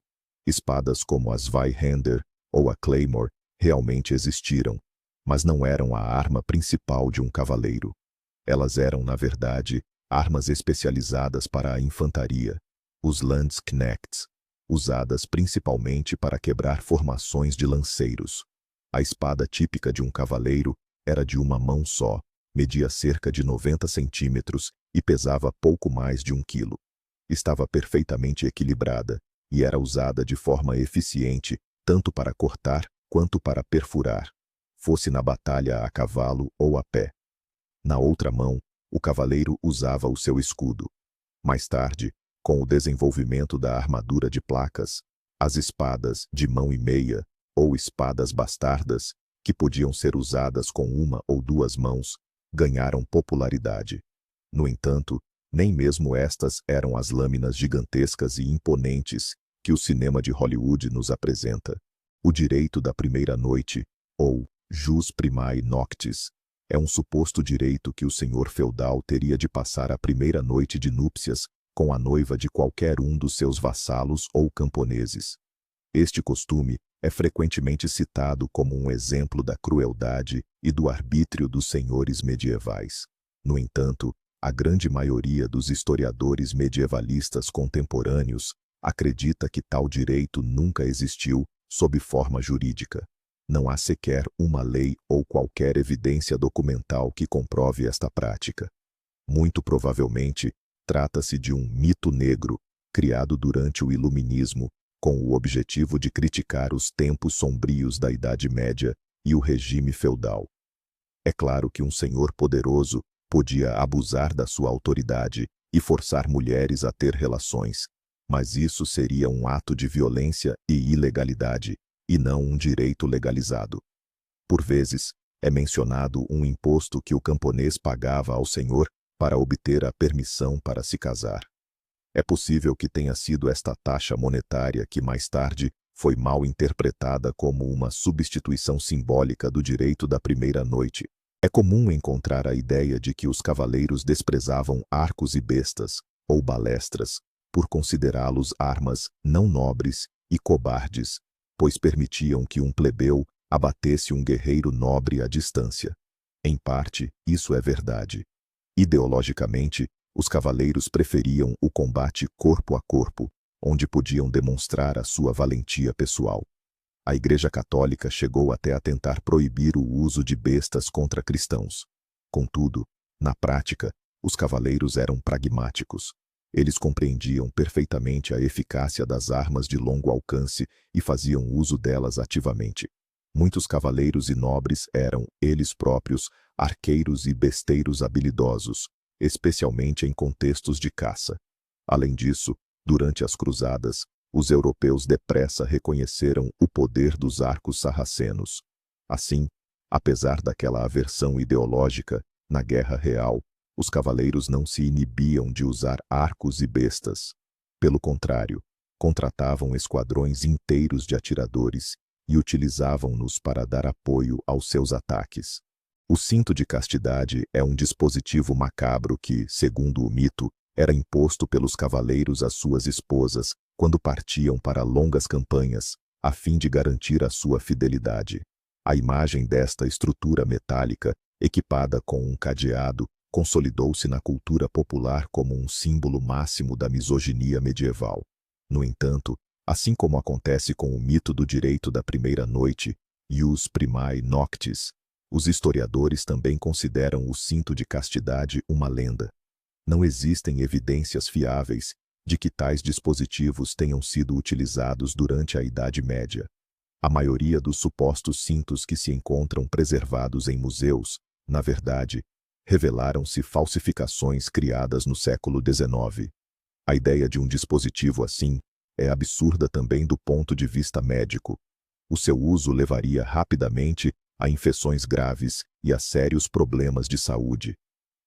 S1: Espadas como as Zweihander ou a Claymore realmente existiram, mas não eram a arma principal de um cavaleiro. Elas eram, na verdade, armas especializadas para a infantaria, os Landsknechts, usadas principalmente para quebrar formações de lanceiros. A espada típica de um cavaleiro era de uma mão só, media cerca de 90 centímetros e pesava pouco mais de 1 quilo. Estava perfeitamente equilibrada e era usada de forma eficiente tanto para cortar quanto para perfurar, fosse na batalha a cavalo ou a pé. Na outra mão, o cavaleiro usava o seu escudo. Mais tarde, com o desenvolvimento da armadura de placas, as espadas de mão e meia, ou espadas bastardas, que podiam ser usadas com uma ou duas mãos, ganharam popularidade. No entanto, nem mesmo estas eram as lâminas gigantescas e imponentes que o cinema de Hollywood nos apresenta. O direito da primeira noite, ou jus primae noctis, é um suposto direito que o senhor feudal teria de passar a primeira noite de núpcias com a noiva de qualquer um dos seus vassalos ou camponeses. Este costume é frequentemente citado como um exemplo da crueldade e do arbítrio dos senhores medievais. No entanto, a grande maioria dos historiadores medievalistas contemporâneos acredita que tal direito nunca existiu sob forma jurídica. Não há sequer uma lei ou qualquer evidência documental que comprove esta prática. Muito provavelmente, trata-se de um mito negro, criado durante o Iluminismo, com o objetivo de criticar os tempos sombrios da Idade Média e o regime feudal. É claro que um senhor poderoso podia abusar da sua autoridade e forçar mulheres a ter relações, mas isso seria um ato de violência e ilegalidade, e não um direito legalizado. Por vezes, é mencionado um imposto que o camponês pagava ao senhor para obter a permissão para se casar. É possível que tenha sido esta taxa monetária que mais tarde foi mal interpretada como uma substituição simbólica do direito da primeira noite. É comum encontrar a ideia de que os cavaleiros desprezavam arcos e bestas, ou balestras, por considerá-los armas não nobres e cobardes, pois permitiam que um plebeu abatesse um guerreiro nobre à distância. Em parte, isso é verdade. Ideologicamente, os cavaleiros preferiam o combate corpo a corpo, onde podiam demonstrar a sua valentia pessoal. A Igreja Católica chegou até a tentar proibir o uso de bestas contra cristãos. Contudo, na prática, os cavaleiros eram pragmáticos. Eles compreendiam perfeitamente a eficácia das armas de longo alcance e faziam uso delas ativamente. Muitos cavaleiros e nobres eram, eles próprios, arqueiros e besteiros habilidosos, especialmente em contextos de caça. Além disso, durante as cruzadas, os europeus depressa reconheceram o poder dos arcos sarracenos. Assim, apesar daquela aversão ideológica, na guerra real, os cavaleiros não se inibiam de usar arcos e bestas. Pelo contrário, contratavam esquadrões inteiros de atiradores e utilizavam-nos para dar apoio aos seus ataques. O cinto de castidade é um dispositivo macabro que, segundo o mito, era imposto pelos cavaleiros às suas esposas quando partiam para longas campanhas, a fim de garantir a sua fidelidade. A imagem desta estrutura metálica, equipada com um cadeado, consolidou-se na cultura popular como um símbolo máximo da misoginia medieval. No entanto, assim como acontece com o mito do direito da primeira noite, ius primae noctis, os historiadores também consideram o cinto de castidade uma lenda. Não existem evidências fiáveis de que tais dispositivos tenham sido utilizados durante a Idade Média. A maioria dos supostos cintos que se encontram preservados em museus, na verdade, revelaram-se falsificações criadas no século XIX. A ideia de um dispositivo assim é absurda também do ponto de vista médico. O seu uso levaria rapidamente a infecções graves e a sérios problemas de saúde.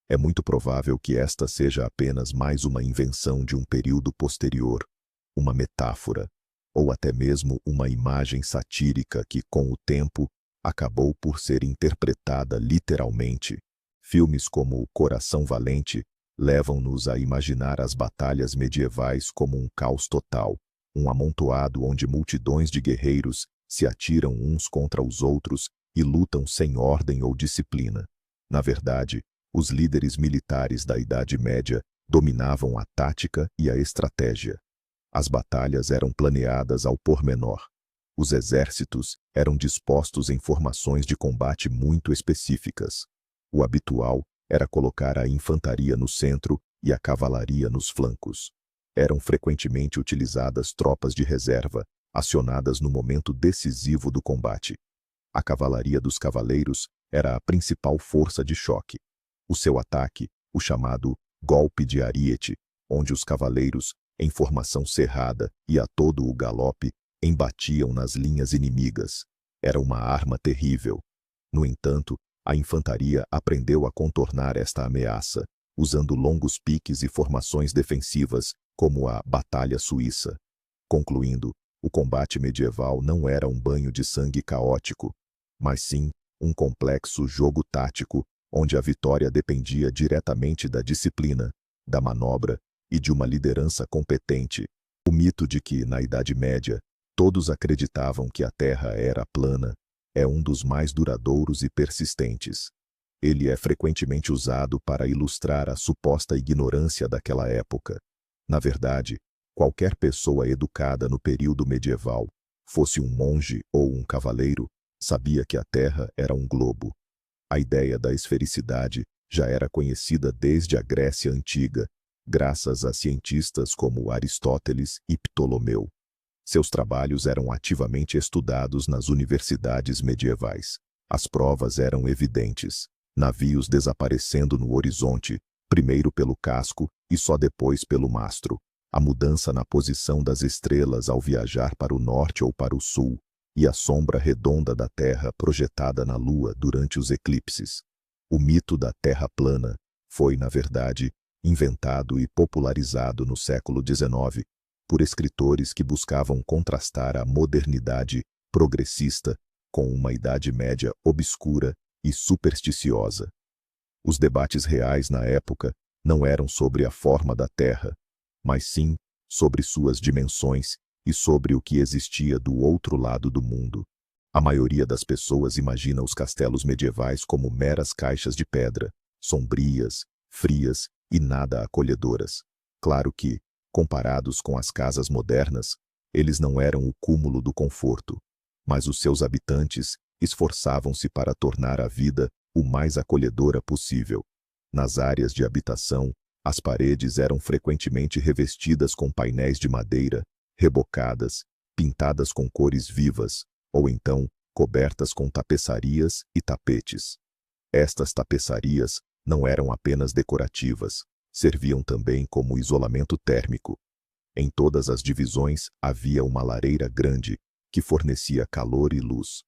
S1: É muito provável que esta seja apenas mais uma invenção de um período posterior, uma metáfora, ou até mesmo uma imagem satírica que, com o tempo, acabou por ser interpretada literalmente. Filmes como O Coração Valente levam-nos a imaginar as batalhas medievais como um caos total, um amontoado onde multidões de guerreiros se atiram uns contra os outros e lutam sem ordem ou disciplina. Na verdade, os líderes militares da Idade Média dominavam a tática e a estratégia. As batalhas eram planeadas ao pormenor. Os exércitos eram dispostos em formações de combate muito específicas. O habitual era colocar a infantaria no centro e a cavalaria nos flancos. Eram frequentemente utilizadas tropas de reserva, acionadas no momento decisivo do combate. A cavalaria dos cavaleiros era a principal força de choque. O seu ataque, o chamado golpe de ariete, onde os cavaleiros, em formação cerrada e a todo o galope, embatiam nas linhas inimigas. Era uma arma terrível. No entanto, a infantaria aprendeu a contornar esta ameaça, usando longos piques e formações defensivas, como a Batalha Suíça. Concluindo, o combate medieval não era um banho de sangue caótico, mas sim um complexo jogo tático, onde a vitória dependia diretamente da disciplina, da manobra e de uma liderança competente. O mito de que, na Idade Média, todos acreditavam que a Terra era plana é um dos mais duradouros e persistentes. Ele é frequentemente usado para ilustrar a suposta ignorância daquela época. Na verdade, qualquer pessoa educada no período medieval, fosse um monge ou um cavaleiro, sabia que a Terra era um globo. A ideia da esfericidade já era conhecida desde a Grécia Antiga, graças a cientistas como Aristóteles e Ptolomeu. Seus trabalhos eram ativamente estudados nas universidades medievais. As provas eram evidentes. Navios desaparecendo no horizonte, primeiro pelo casco e só depois pelo mastro. A mudança na posição das estrelas ao viajar para o norte ou para o sul, e a sombra redonda da Terra projetada na Lua durante os eclipses. O mito da Terra plana foi, na verdade, inventado e popularizado no século XIX por escritores que buscavam contrastar a modernidade progressista com uma Idade Média obscura e supersticiosa. Os debates reais na época não eram sobre a forma da Terra, mas sim sobre suas dimensões e sobre o que existia do outro lado do mundo. A maioria das pessoas imagina os castelos medievais como meras caixas de pedra, sombrias, frias e nada acolhedoras. Claro que, comparados com as casas modernas, eles não eram o cúmulo do conforto, mas os seus habitantes esforçavam-se para tornar a vida o mais acolhedora possível. Nas áreas de habitação, as paredes eram frequentemente revestidas com painéis de madeira, rebocadas, pintadas com cores vivas, ou então cobertas com tapeçarias e tapetes. Estas tapeçarias não eram apenas decorativas, serviam também como isolamento térmico. Em todas as divisões havia uma lareira grande, que fornecia calor e luz.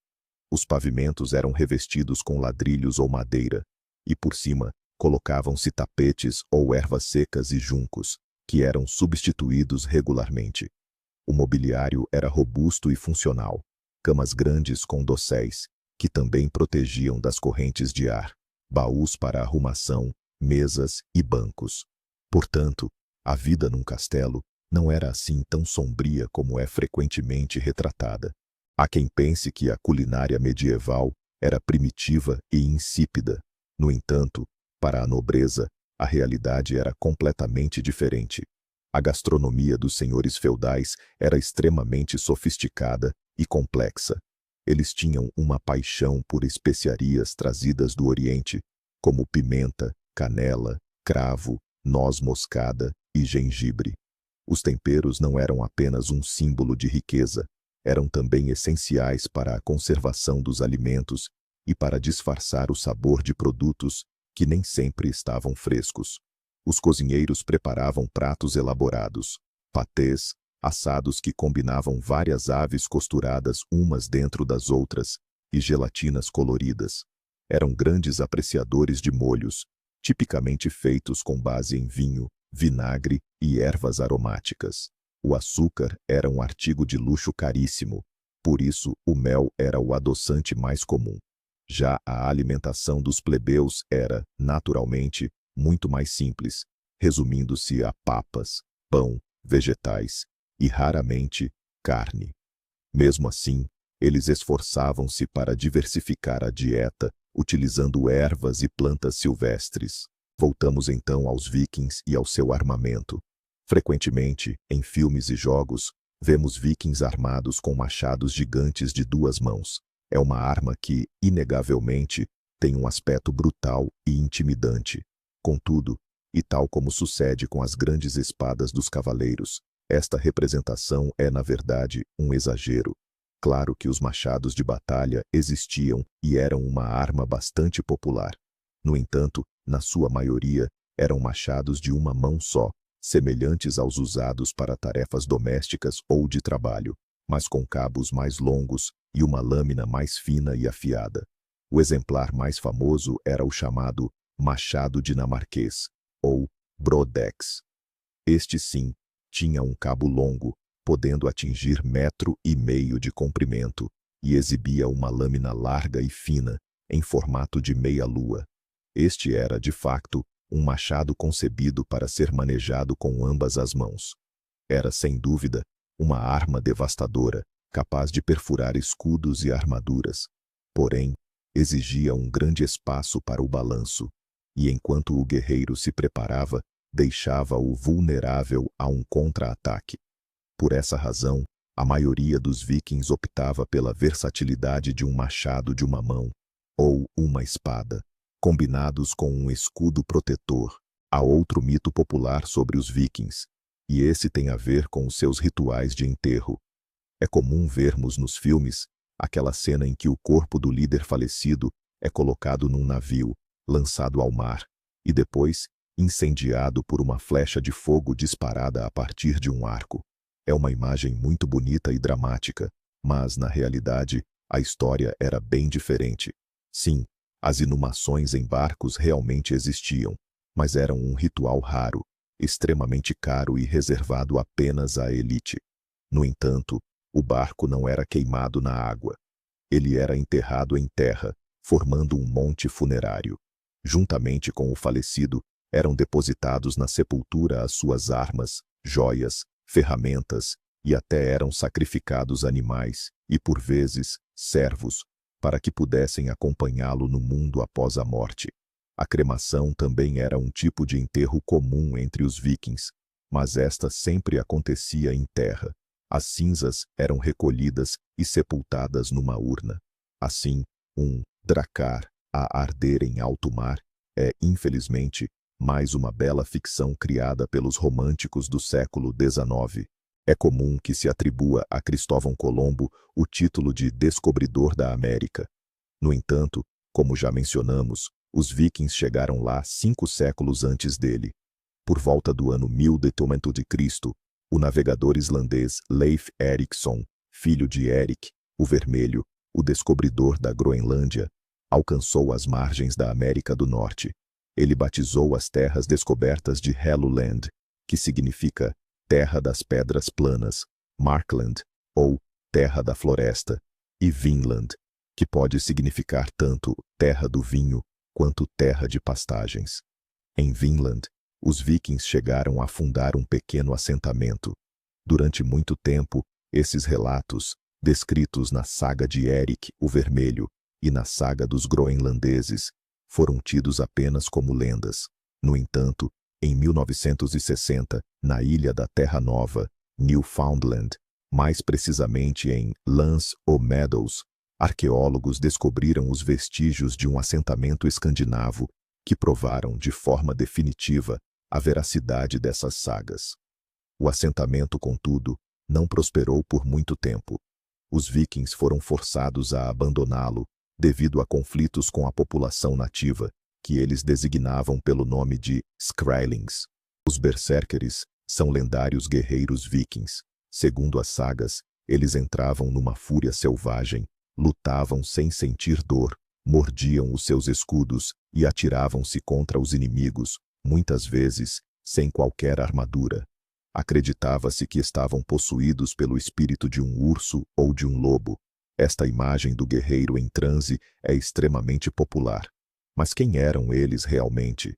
S1: Os pavimentos eram revestidos com ladrilhos ou madeira, e por cima colocavam-se tapetes ou ervas secas e juncos, que eram substituídos regularmente. O mobiliário era robusto e funcional, camas grandes com dosséis, que também protegiam das correntes de ar, baús para arrumação, mesas e bancos. Portanto, a vida num castelo não era assim tão sombria como é frequentemente retratada. Há quem pense que a culinária medieval era primitiva e insípida. No entanto, para a nobreza, a realidade era completamente diferente. A gastronomia dos senhores feudais era extremamente sofisticada e complexa. Eles tinham uma paixão por especiarias trazidas do Oriente, como pimenta, canela, cravo, noz moscada e gengibre. Os temperos não eram apenas um símbolo de riqueza, eram também essenciais para a conservação dos alimentos e para disfarçar o sabor de produtos que nem sempre estavam frescos. Os cozinheiros preparavam pratos elaborados, patês, assados que combinavam várias aves costuradas umas dentro das outras, e gelatinas coloridas. Eram grandes apreciadores de molhos, tipicamente feitos com base em vinho, vinagre e ervas aromáticas. O açúcar era um artigo de luxo caríssimo, por isso o mel era o adoçante mais comum. Já a alimentação dos plebeus era, naturalmente, muito mais simples, resumindo-se a papas, pão, vegetais e, raramente, carne. Mesmo assim, eles esforçavam-se para diversificar a dieta, utilizando ervas e plantas silvestres. Voltamos então aos vikings e ao seu armamento. Frequentemente, em filmes e jogos, vemos vikings armados com machados gigantes de 2 mãos. É uma arma que, inegavelmente, tem um aspecto brutal e intimidante. Contudo, e tal como sucede com as grandes espadas dos cavaleiros, esta representação é, na verdade, um exagero. Claro que os machados de batalha existiam e eram uma arma bastante popular. No entanto, na sua maioria, eram machados de uma mão só, semelhantes aos usados para tarefas domésticas ou de trabalho, mas com cabos mais longos e uma lâmina mais fina e afiada. O exemplar mais famoso era o chamado machado dinamarquês, ou brodex. Este sim, tinha um cabo longo, podendo atingir 1,5 metros de comprimento, e exibia uma lâmina larga e fina, em formato de meia-lua. Este era, de facto, um machado concebido para ser manejado com ambas as mãos. Era, sem dúvida, uma arma devastadora, capaz de perfurar escudos e armaduras. Porém, exigia um grande espaço para o balanço, e enquanto o guerreiro se preparava, deixava-o vulnerável a um contra-ataque. Por essa razão, a maioria dos vikings optava pela versatilidade de um machado de uma mão, ou uma espada, combinados com um escudo protetor. Há outro mito popular sobre os vikings, e esse tem a ver com os seus rituais de enterro. É comum vermos nos filmes aquela cena em que o corpo do líder falecido é colocado num navio, lançado ao mar, e depois incendiado por uma flecha de fogo disparada a partir de um arco. É uma imagem muito bonita e dramática, mas, na realidade, a história era bem diferente. Sim, as inumações em barcos realmente existiam, mas eram um ritual raro, extremamente caro e reservado apenas à elite. No entanto, o barco não era queimado na água. Ele era enterrado em terra, formando um monte funerário. Juntamente com o falecido, eram depositados na sepultura as suas armas, joias, ferramentas, e até eram sacrificados animais, e por vezes, servos, para que pudessem acompanhá-lo no mundo após a morte. A cremação também era um tipo de enterro comum entre os vikings, mas esta sempre acontecia em terra. As cinzas eram recolhidas e sepultadas numa urna. Assim, um drakkar a arder em alto mar é, infelizmente, mais uma bela ficção criada pelos românticos do século XIX. É comum que se atribua a Cristóvão Colombo o título de descobridor da América. No entanto, como já mencionamos, os vikings chegaram lá 5 séculos antes dele. Por volta do ano 1000 d.C., o navegador islandês Leif Erikson, filho de Erik, o Vermelho, o descobridor da Groenlândia, alcançou as margens da América do Norte. Ele batizou as terras descobertas de Helluland, que significa Terra das Pedras Planas, Markland, ou Terra da Floresta, e Vinland, que pode significar tanto Terra do Vinho quanto Terra de Pastagens. Em Vinland, os vikings chegaram a fundar um pequeno assentamento. Durante muito tempo, esses relatos, descritos na saga de Erik, o Vermelho, e na saga dos groenlandeses, foram tidos apenas como lendas. No entanto, em 1960, na ilha da Terra Nova, Newfoundland, mais precisamente em Lance ou Meadows, arqueólogos descobriram os vestígios de um assentamento escandinavo que provaram de forma definitiva a veracidade dessas sagas. O assentamento, contudo, não prosperou por muito tempo. Os vikings foram forçados a abandoná-lo devido a conflitos com a população nativa, que eles designavam pelo nome de Skrælings. Os berserkers são lendários guerreiros vikings. Segundo as sagas, eles entravam numa fúria selvagem, lutavam sem sentir dor, mordiam os seus escudos e atiravam-se contra os inimigos, muitas vezes sem qualquer armadura. Acreditava-se que estavam possuídos pelo espírito de um urso ou de um lobo. Esta imagem do guerreiro em transe é extremamente popular. Mas quem eram eles realmente?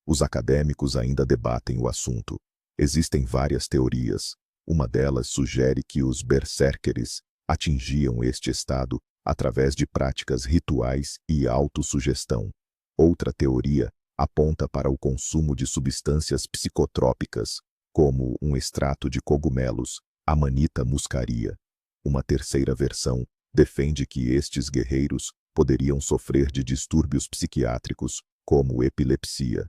S1: Os acadêmicos ainda debatem o assunto. Existem várias teorias. Uma delas sugere que os berserkers atingiam este estado através de práticas rituais e autossugestão. Outra teoria aponta para o consumo de substâncias psicotrópicas, como um extrato de cogumelos, Amanita muscaria. Uma terceira versão defende que estes guerreiros poderiam sofrer de distúrbios psiquiátricos, como epilepsia.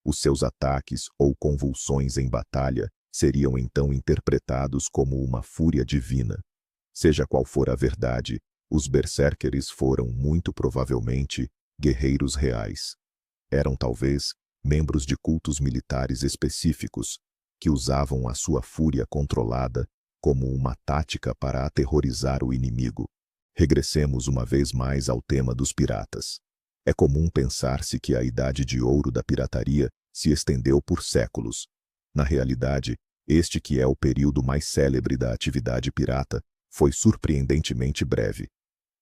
S1: Os seus ataques ou convulsões em batalha seriam então interpretados como uma fúria divina. Seja qual for a verdade, os berserkers foram, muito provavelmente, guerreiros reais. Eram talvez membros de cultos militares específicos, que usavam a sua fúria controlada como uma tática para aterrorizar o inimigo. Regressemos uma vez mais ao tema dos piratas. É comum pensar-se que a idade de ouro da pirataria se estendeu por séculos. Na realidade, este que é o período mais célebre da atividade pirata foi surpreendentemente breve.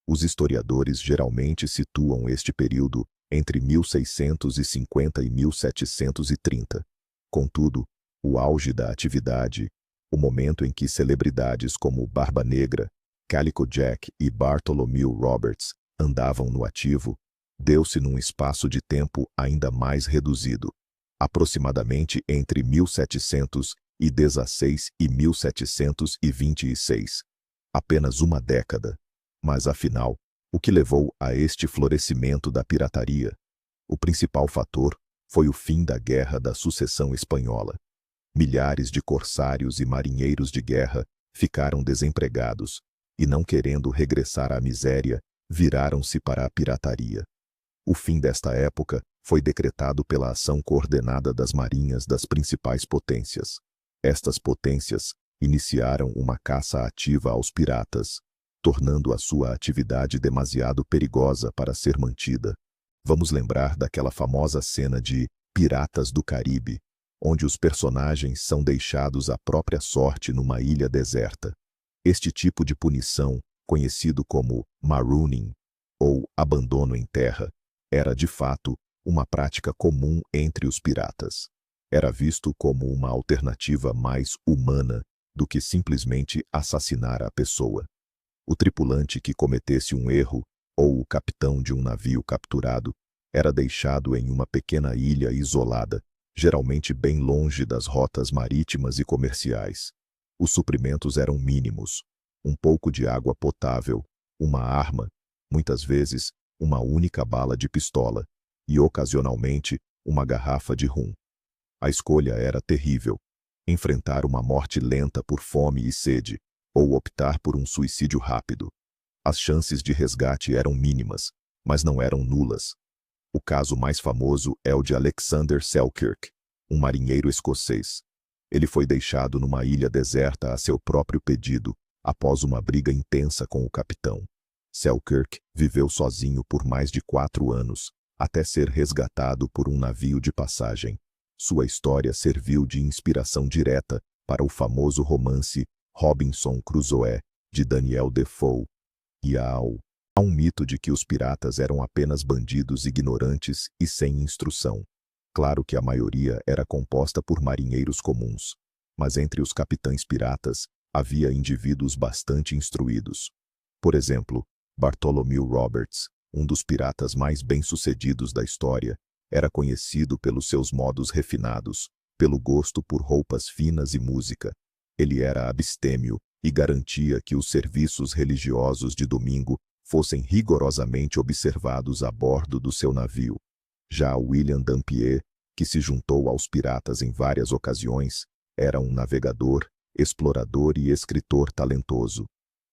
S1: Os historiadores geralmente situam este período entre 1650 e 1730. Contudo, o auge da atividade, o momento em que celebridades como Barba Negra, Calico Jack e Bartholomew Roberts andavam no ativo, deu-se num espaço de tempo ainda mais reduzido, aproximadamente entre 1716 e 1726. Apenas uma década. Mas, afinal, o que levou a este florescimento da pirataria? O principal fator foi o fim da Guerra da Sucessão Espanhola. Milhares de corsários e marinheiros de guerra ficaram desempregados e, não querendo regressar à miséria, viraram-se para a pirataria. O fim desta época foi decretado pela ação coordenada das marinhas das principais potências. Estas potências iniciaram uma caça ativa aos piratas, tornando a sua atividade demasiado perigosa para ser mantida. Vamos lembrar daquela famosa cena de Piratas do Caribe, onde os personagens são deixados à própria sorte numa ilha deserta. Este tipo de punição, conhecido como marooning, ou abandono em terra, era de fato uma prática comum entre os piratas. Era visto como uma alternativa mais humana do que simplesmente assassinar a pessoa. O tripulante que cometesse um erro, ou o capitão de um navio capturado, era deixado em uma pequena ilha isolada, geralmente bem longe das rotas marítimas e comerciais. Os suprimentos eram mínimos: um pouco de água potável, uma arma, muitas vezes uma única bala de pistola, e ocasionalmente uma garrafa de rum. A escolha era terrível: enfrentar uma morte lenta por fome e sede, ou optar por um suicídio rápido. As chances de resgate eram mínimas, mas não eram nulas. O caso mais famoso é o de Alexander Selkirk, um marinheiro escocês. Ele foi deixado numa ilha deserta a seu próprio pedido, após uma briga intensa com o capitão. Selkirk viveu sozinho por mais de 4 anos, até ser resgatado por um navio de passagem. Sua história serviu de inspiração direta para o famoso romance Robinson Crusoe, de Daniel Defoe. E há um mito de que os piratas eram apenas bandidos ignorantes e sem instrução. Claro que a maioria era composta por marinheiros comuns, mas entre os capitães piratas havia indivíduos bastante instruídos. Por exemplo, Bartholomew Roberts, um dos piratas mais bem-sucedidos da história, era conhecido pelos seus modos refinados, pelo gosto por roupas finas e música. Ele era abstêmio e garantia que os serviços religiosos de domingo fossem rigorosamente observados a bordo do seu navio. Já William Dampier, que se juntou aos piratas em várias ocasiões, era um navegador, explorador e escritor talentoso.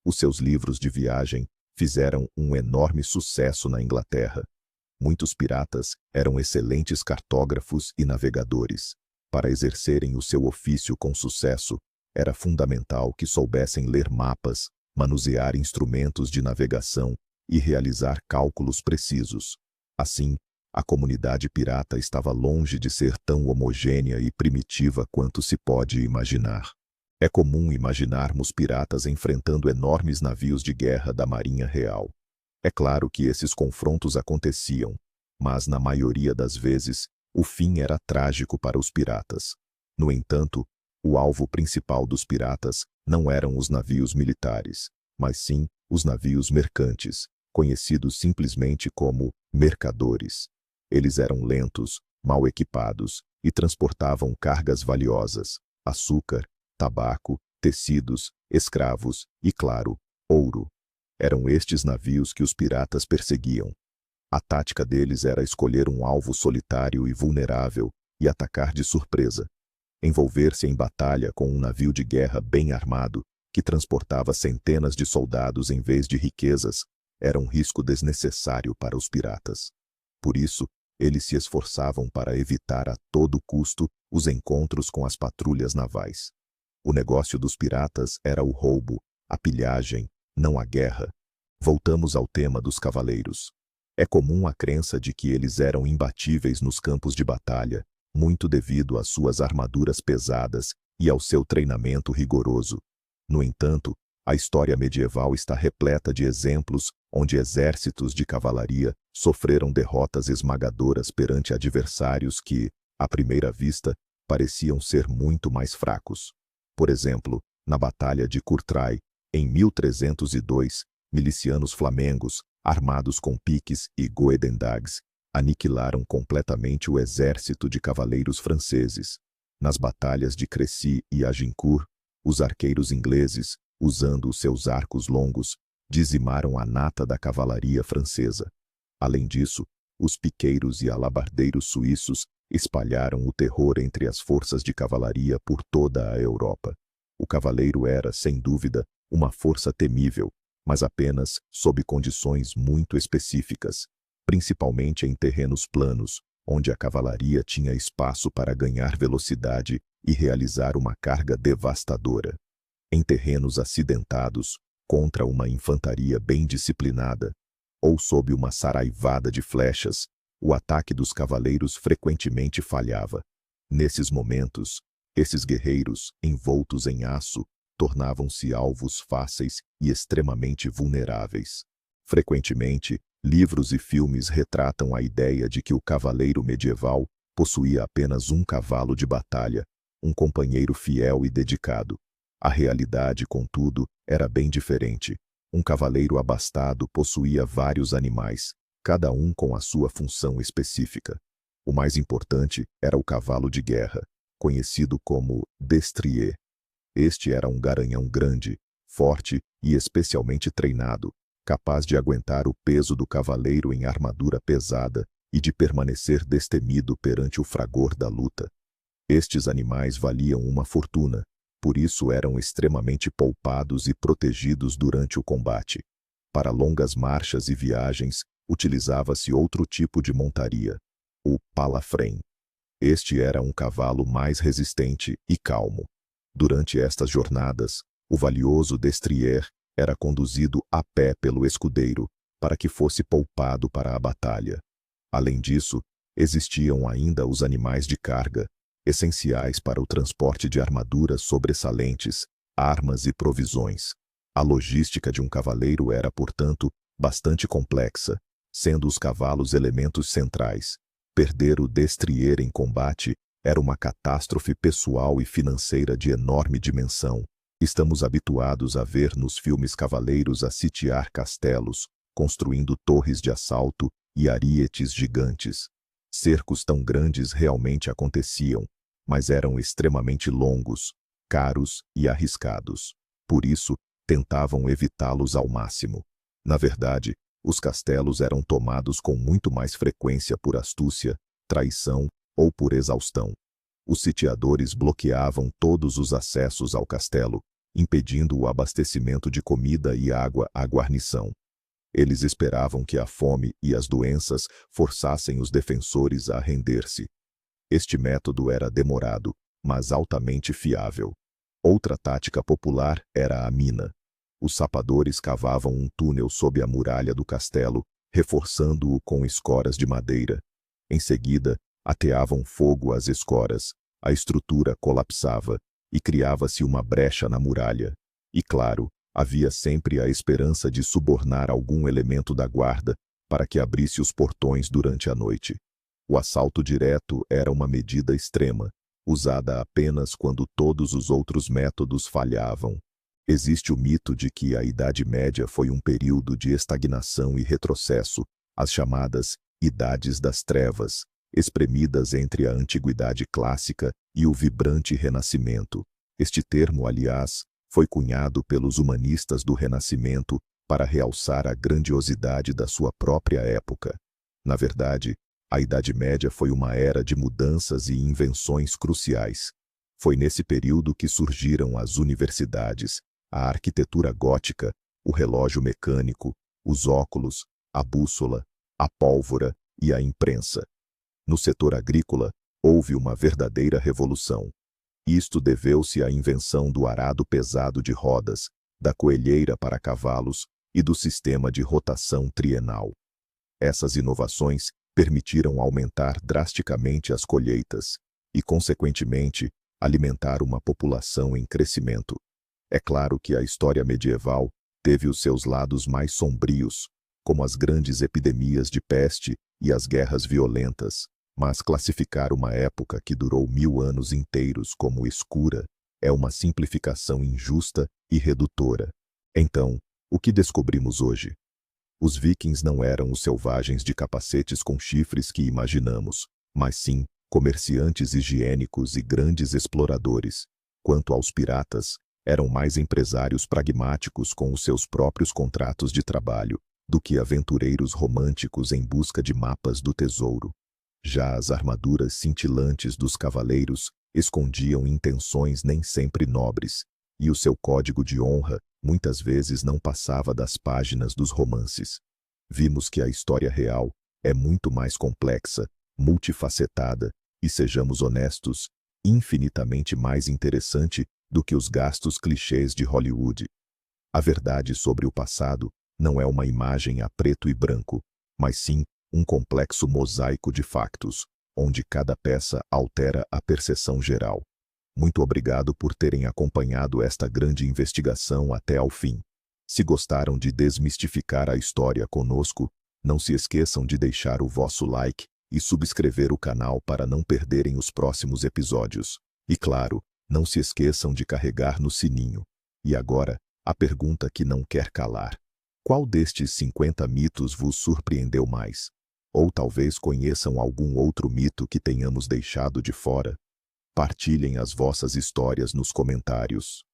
S1: Os seus livros de viagem fizeram um enorme sucesso na Inglaterra. Muitos piratas eram excelentes cartógrafos e navegadores. Para exercerem o seu ofício com sucesso, era fundamental que soubessem ler mapas, manusear instrumentos de navegação e realizar cálculos precisos. Assim, a comunidade pirata estava longe de ser tão homogênea e primitiva quanto se pode imaginar. É comum imaginarmos piratas enfrentando enormes navios de guerra da Marinha Real. É claro que esses confrontos aconteciam, mas na maioria das vezes, o fim era trágico para os piratas. No entanto, o alvo principal dos piratas não eram os navios militares, mas sim os navios mercantes, conhecidos simplesmente como mercadores. Eles eram lentos, mal equipados e transportavam cargas valiosas: açúcar, tabaco, tecidos, escravos e, claro, ouro. Eram estes navios que os piratas perseguiam. A tática deles era escolher um alvo solitário e vulnerável e atacar de surpresa. Envolver-se em batalha com um navio de guerra bem armado, que transportava centenas de soldados em vez de riquezas, era um risco desnecessário para os piratas. Por isso, eles se esforçavam para evitar a todo custo os encontros com as patrulhas navais. O negócio dos piratas era o roubo, a pilhagem, não a guerra. Voltamos ao tema dos cavaleiros. É comum a crença de que eles eram imbatíveis nos campos de batalha, muito devido às suas armaduras pesadas e ao seu treinamento rigoroso. No entanto, a história medieval está repleta de exemplos onde exércitos de cavalaria sofreram derrotas esmagadoras perante adversários que, à primeira vista, pareciam ser muito mais fracos. Por exemplo, na Batalha de Courtrai, em 1302, milicianos flamengos, armados com piques e goedendags, aniquilaram completamente o exército de cavaleiros franceses. Nas batalhas de Crécy e Agincourt, os arqueiros ingleses, usando os seus arcos longos, dizimaram a nata da cavalaria francesa. Além disso, os piqueiros e alabardeiros suíços espalharam o terror entre as forças de cavalaria por toda a Europa. O cavaleiro era, sem dúvida, uma força temível, mas apenas sob condições muito específicas, principalmente em terrenos planos, onde a cavalaria tinha espaço para ganhar velocidade e realizar uma carga devastadora. Em terrenos acidentados, contra uma infantaria bem disciplinada, ou sob uma saraivada de flechas, o ataque dos cavaleiros frequentemente falhava. Nesses momentos, esses guerreiros, envoltos em aço, tornavam-se alvos fáceis e extremamente vulneráveis. Frequentemente, livros e filmes retratam a ideia de que o cavaleiro medieval possuía apenas um cavalo de batalha, um companheiro fiel e dedicado. A realidade, contudo, era bem diferente. Um cavaleiro abastado possuía vários animais, cada um com a sua função específica. O mais importante era o cavalo de guerra, conhecido como destrier. Este era um garanhão grande, forte e especialmente treinado, capaz de aguentar o peso do cavaleiro em armadura pesada e de permanecer destemido perante o fragor da luta. Estes animais valiam uma fortuna, por isso eram extremamente poupados e protegidos durante o combate. Para longas marchas e viagens, utilizava-se outro tipo de montaria, o palafrém. Este era um cavalo mais resistente e calmo. Durante estas jornadas, o valioso destrier era conduzido a pé pelo escudeiro, para que fosse poupado para a batalha. Além disso, existiam ainda os animais de carga, essenciais para o transporte de armaduras sobressalentes, armas e provisões. A logística de um cavaleiro era, portanto, bastante complexa, sendo os cavalos elementos centrais. Perder o destrier em combate era uma catástrofe pessoal e financeira de enorme dimensão. Estamos habituados a ver nos filmes cavaleiros a sitiar castelos, construindo torres de assalto e arietes gigantes. Cercos tão grandes realmente aconteciam, mas eram extremamente longos, caros e arriscados. Por isso, tentavam evitá-los ao máximo. Na verdade, os castelos eram tomados com muito mais frequência por astúcia, traição ou por exaustão. Os sitiadores bloqueavam todos os acessos ao castelo, impedindo o abastecimento de comida e água à guarnição. Eles esperavam que a fome e as doenças forçassem os defensores a render-se. Este método era demorado, mas altamente fiável. Outra tática popular era a mina. Os sapadores cavavam um túnel sob a muralha do castelo, reforçando-o com escoras de madeira. Em seguida, ateavam fogo às escoras, a estrutura colapsava e criava-se uma brecha na muralha. E claro, havia sempre a esperança de subornar algum elemento da guarda para que abrisse os portões durante a noite. O assalto direto era uma medida extrema, usada apenas quando todos os outros métodos falhavam. Existe o mito de que a Idade Média foi um período de estagnação e retrocesso, as chamadas Idades das Trevas, espremidas entre a Antiguidade Clássica e o vibrante Renascimento. Este termo, aliás, foi cunhado pelos humanistas do Renascimento para realçar a grandiosidade da sua própria época. Na verdade, a Idade Média foi uma era de mudanças e invenções cruciais. Foi nesse período que surgiram as universidades, a arquitetura gótica, o relógio mecânico, os óculos, a bússola, a pólvora e a imprensa. No setor agrícola, houve uma verdadeira revolução. Isto deveu-se à invenção do arado pesado de rodas, da coelheira para cavalos e do sistema de rotação trienal. Essas inovações permitiram aumentar drasticamente as colheitas e, consequentemente, alimentar uma população em crescimento. É claro que a história medieval teve os seus lados mais sombrios, como as grandes epidemias de peste e as guerras violentas, mas classificar uma época que durou 1000 anos inteiros como escura é uma simplificação injusta e redutora. Então, o que descobrimos hoje? Os vikings não eram os selvagens de capacetes com chifres que imaginamos, mas sim comerciantes higiênicos e grandes exploradores. Quanto aos piratas, eram mais empresários pragmáticos com os seus próprios contratos de trabalho do que aventureiros românticos em busca de mapas do tesouro. Já as armaduras cintilantes dos cavaleiros escondiam intenções nem sempre nobres, e o seu código de honra muitas vezes não passava das páginas dos romances. Vimos que a história real é muito mais complexa, multifacetada e, sejamos honestos, infinitamente mais interessante do que os gastos clichês de Hollywood. A verdade sobre o passado não é uma imagem a preto e branco, mas sim um complexo mosaico de factos, onde cada peça altera a percepção geral. Muito obrigado por terem acompanhado esta grande investigação até ao fim. Se gostaram de desmistificar a história conosco, não se esqueçam de deixar o vosso like e subscrever o canal para não perderem os próximos episódios. E claro, não se esqueçam de carregar no sininho. E agora, a pergunta que não quer calar. Qual destes 50 mitos vos surpreendeu mais? Ou talvez conheçam algum outro mito que tenhamos deixado de fora? Partilhem as vossas histórias nos comentários.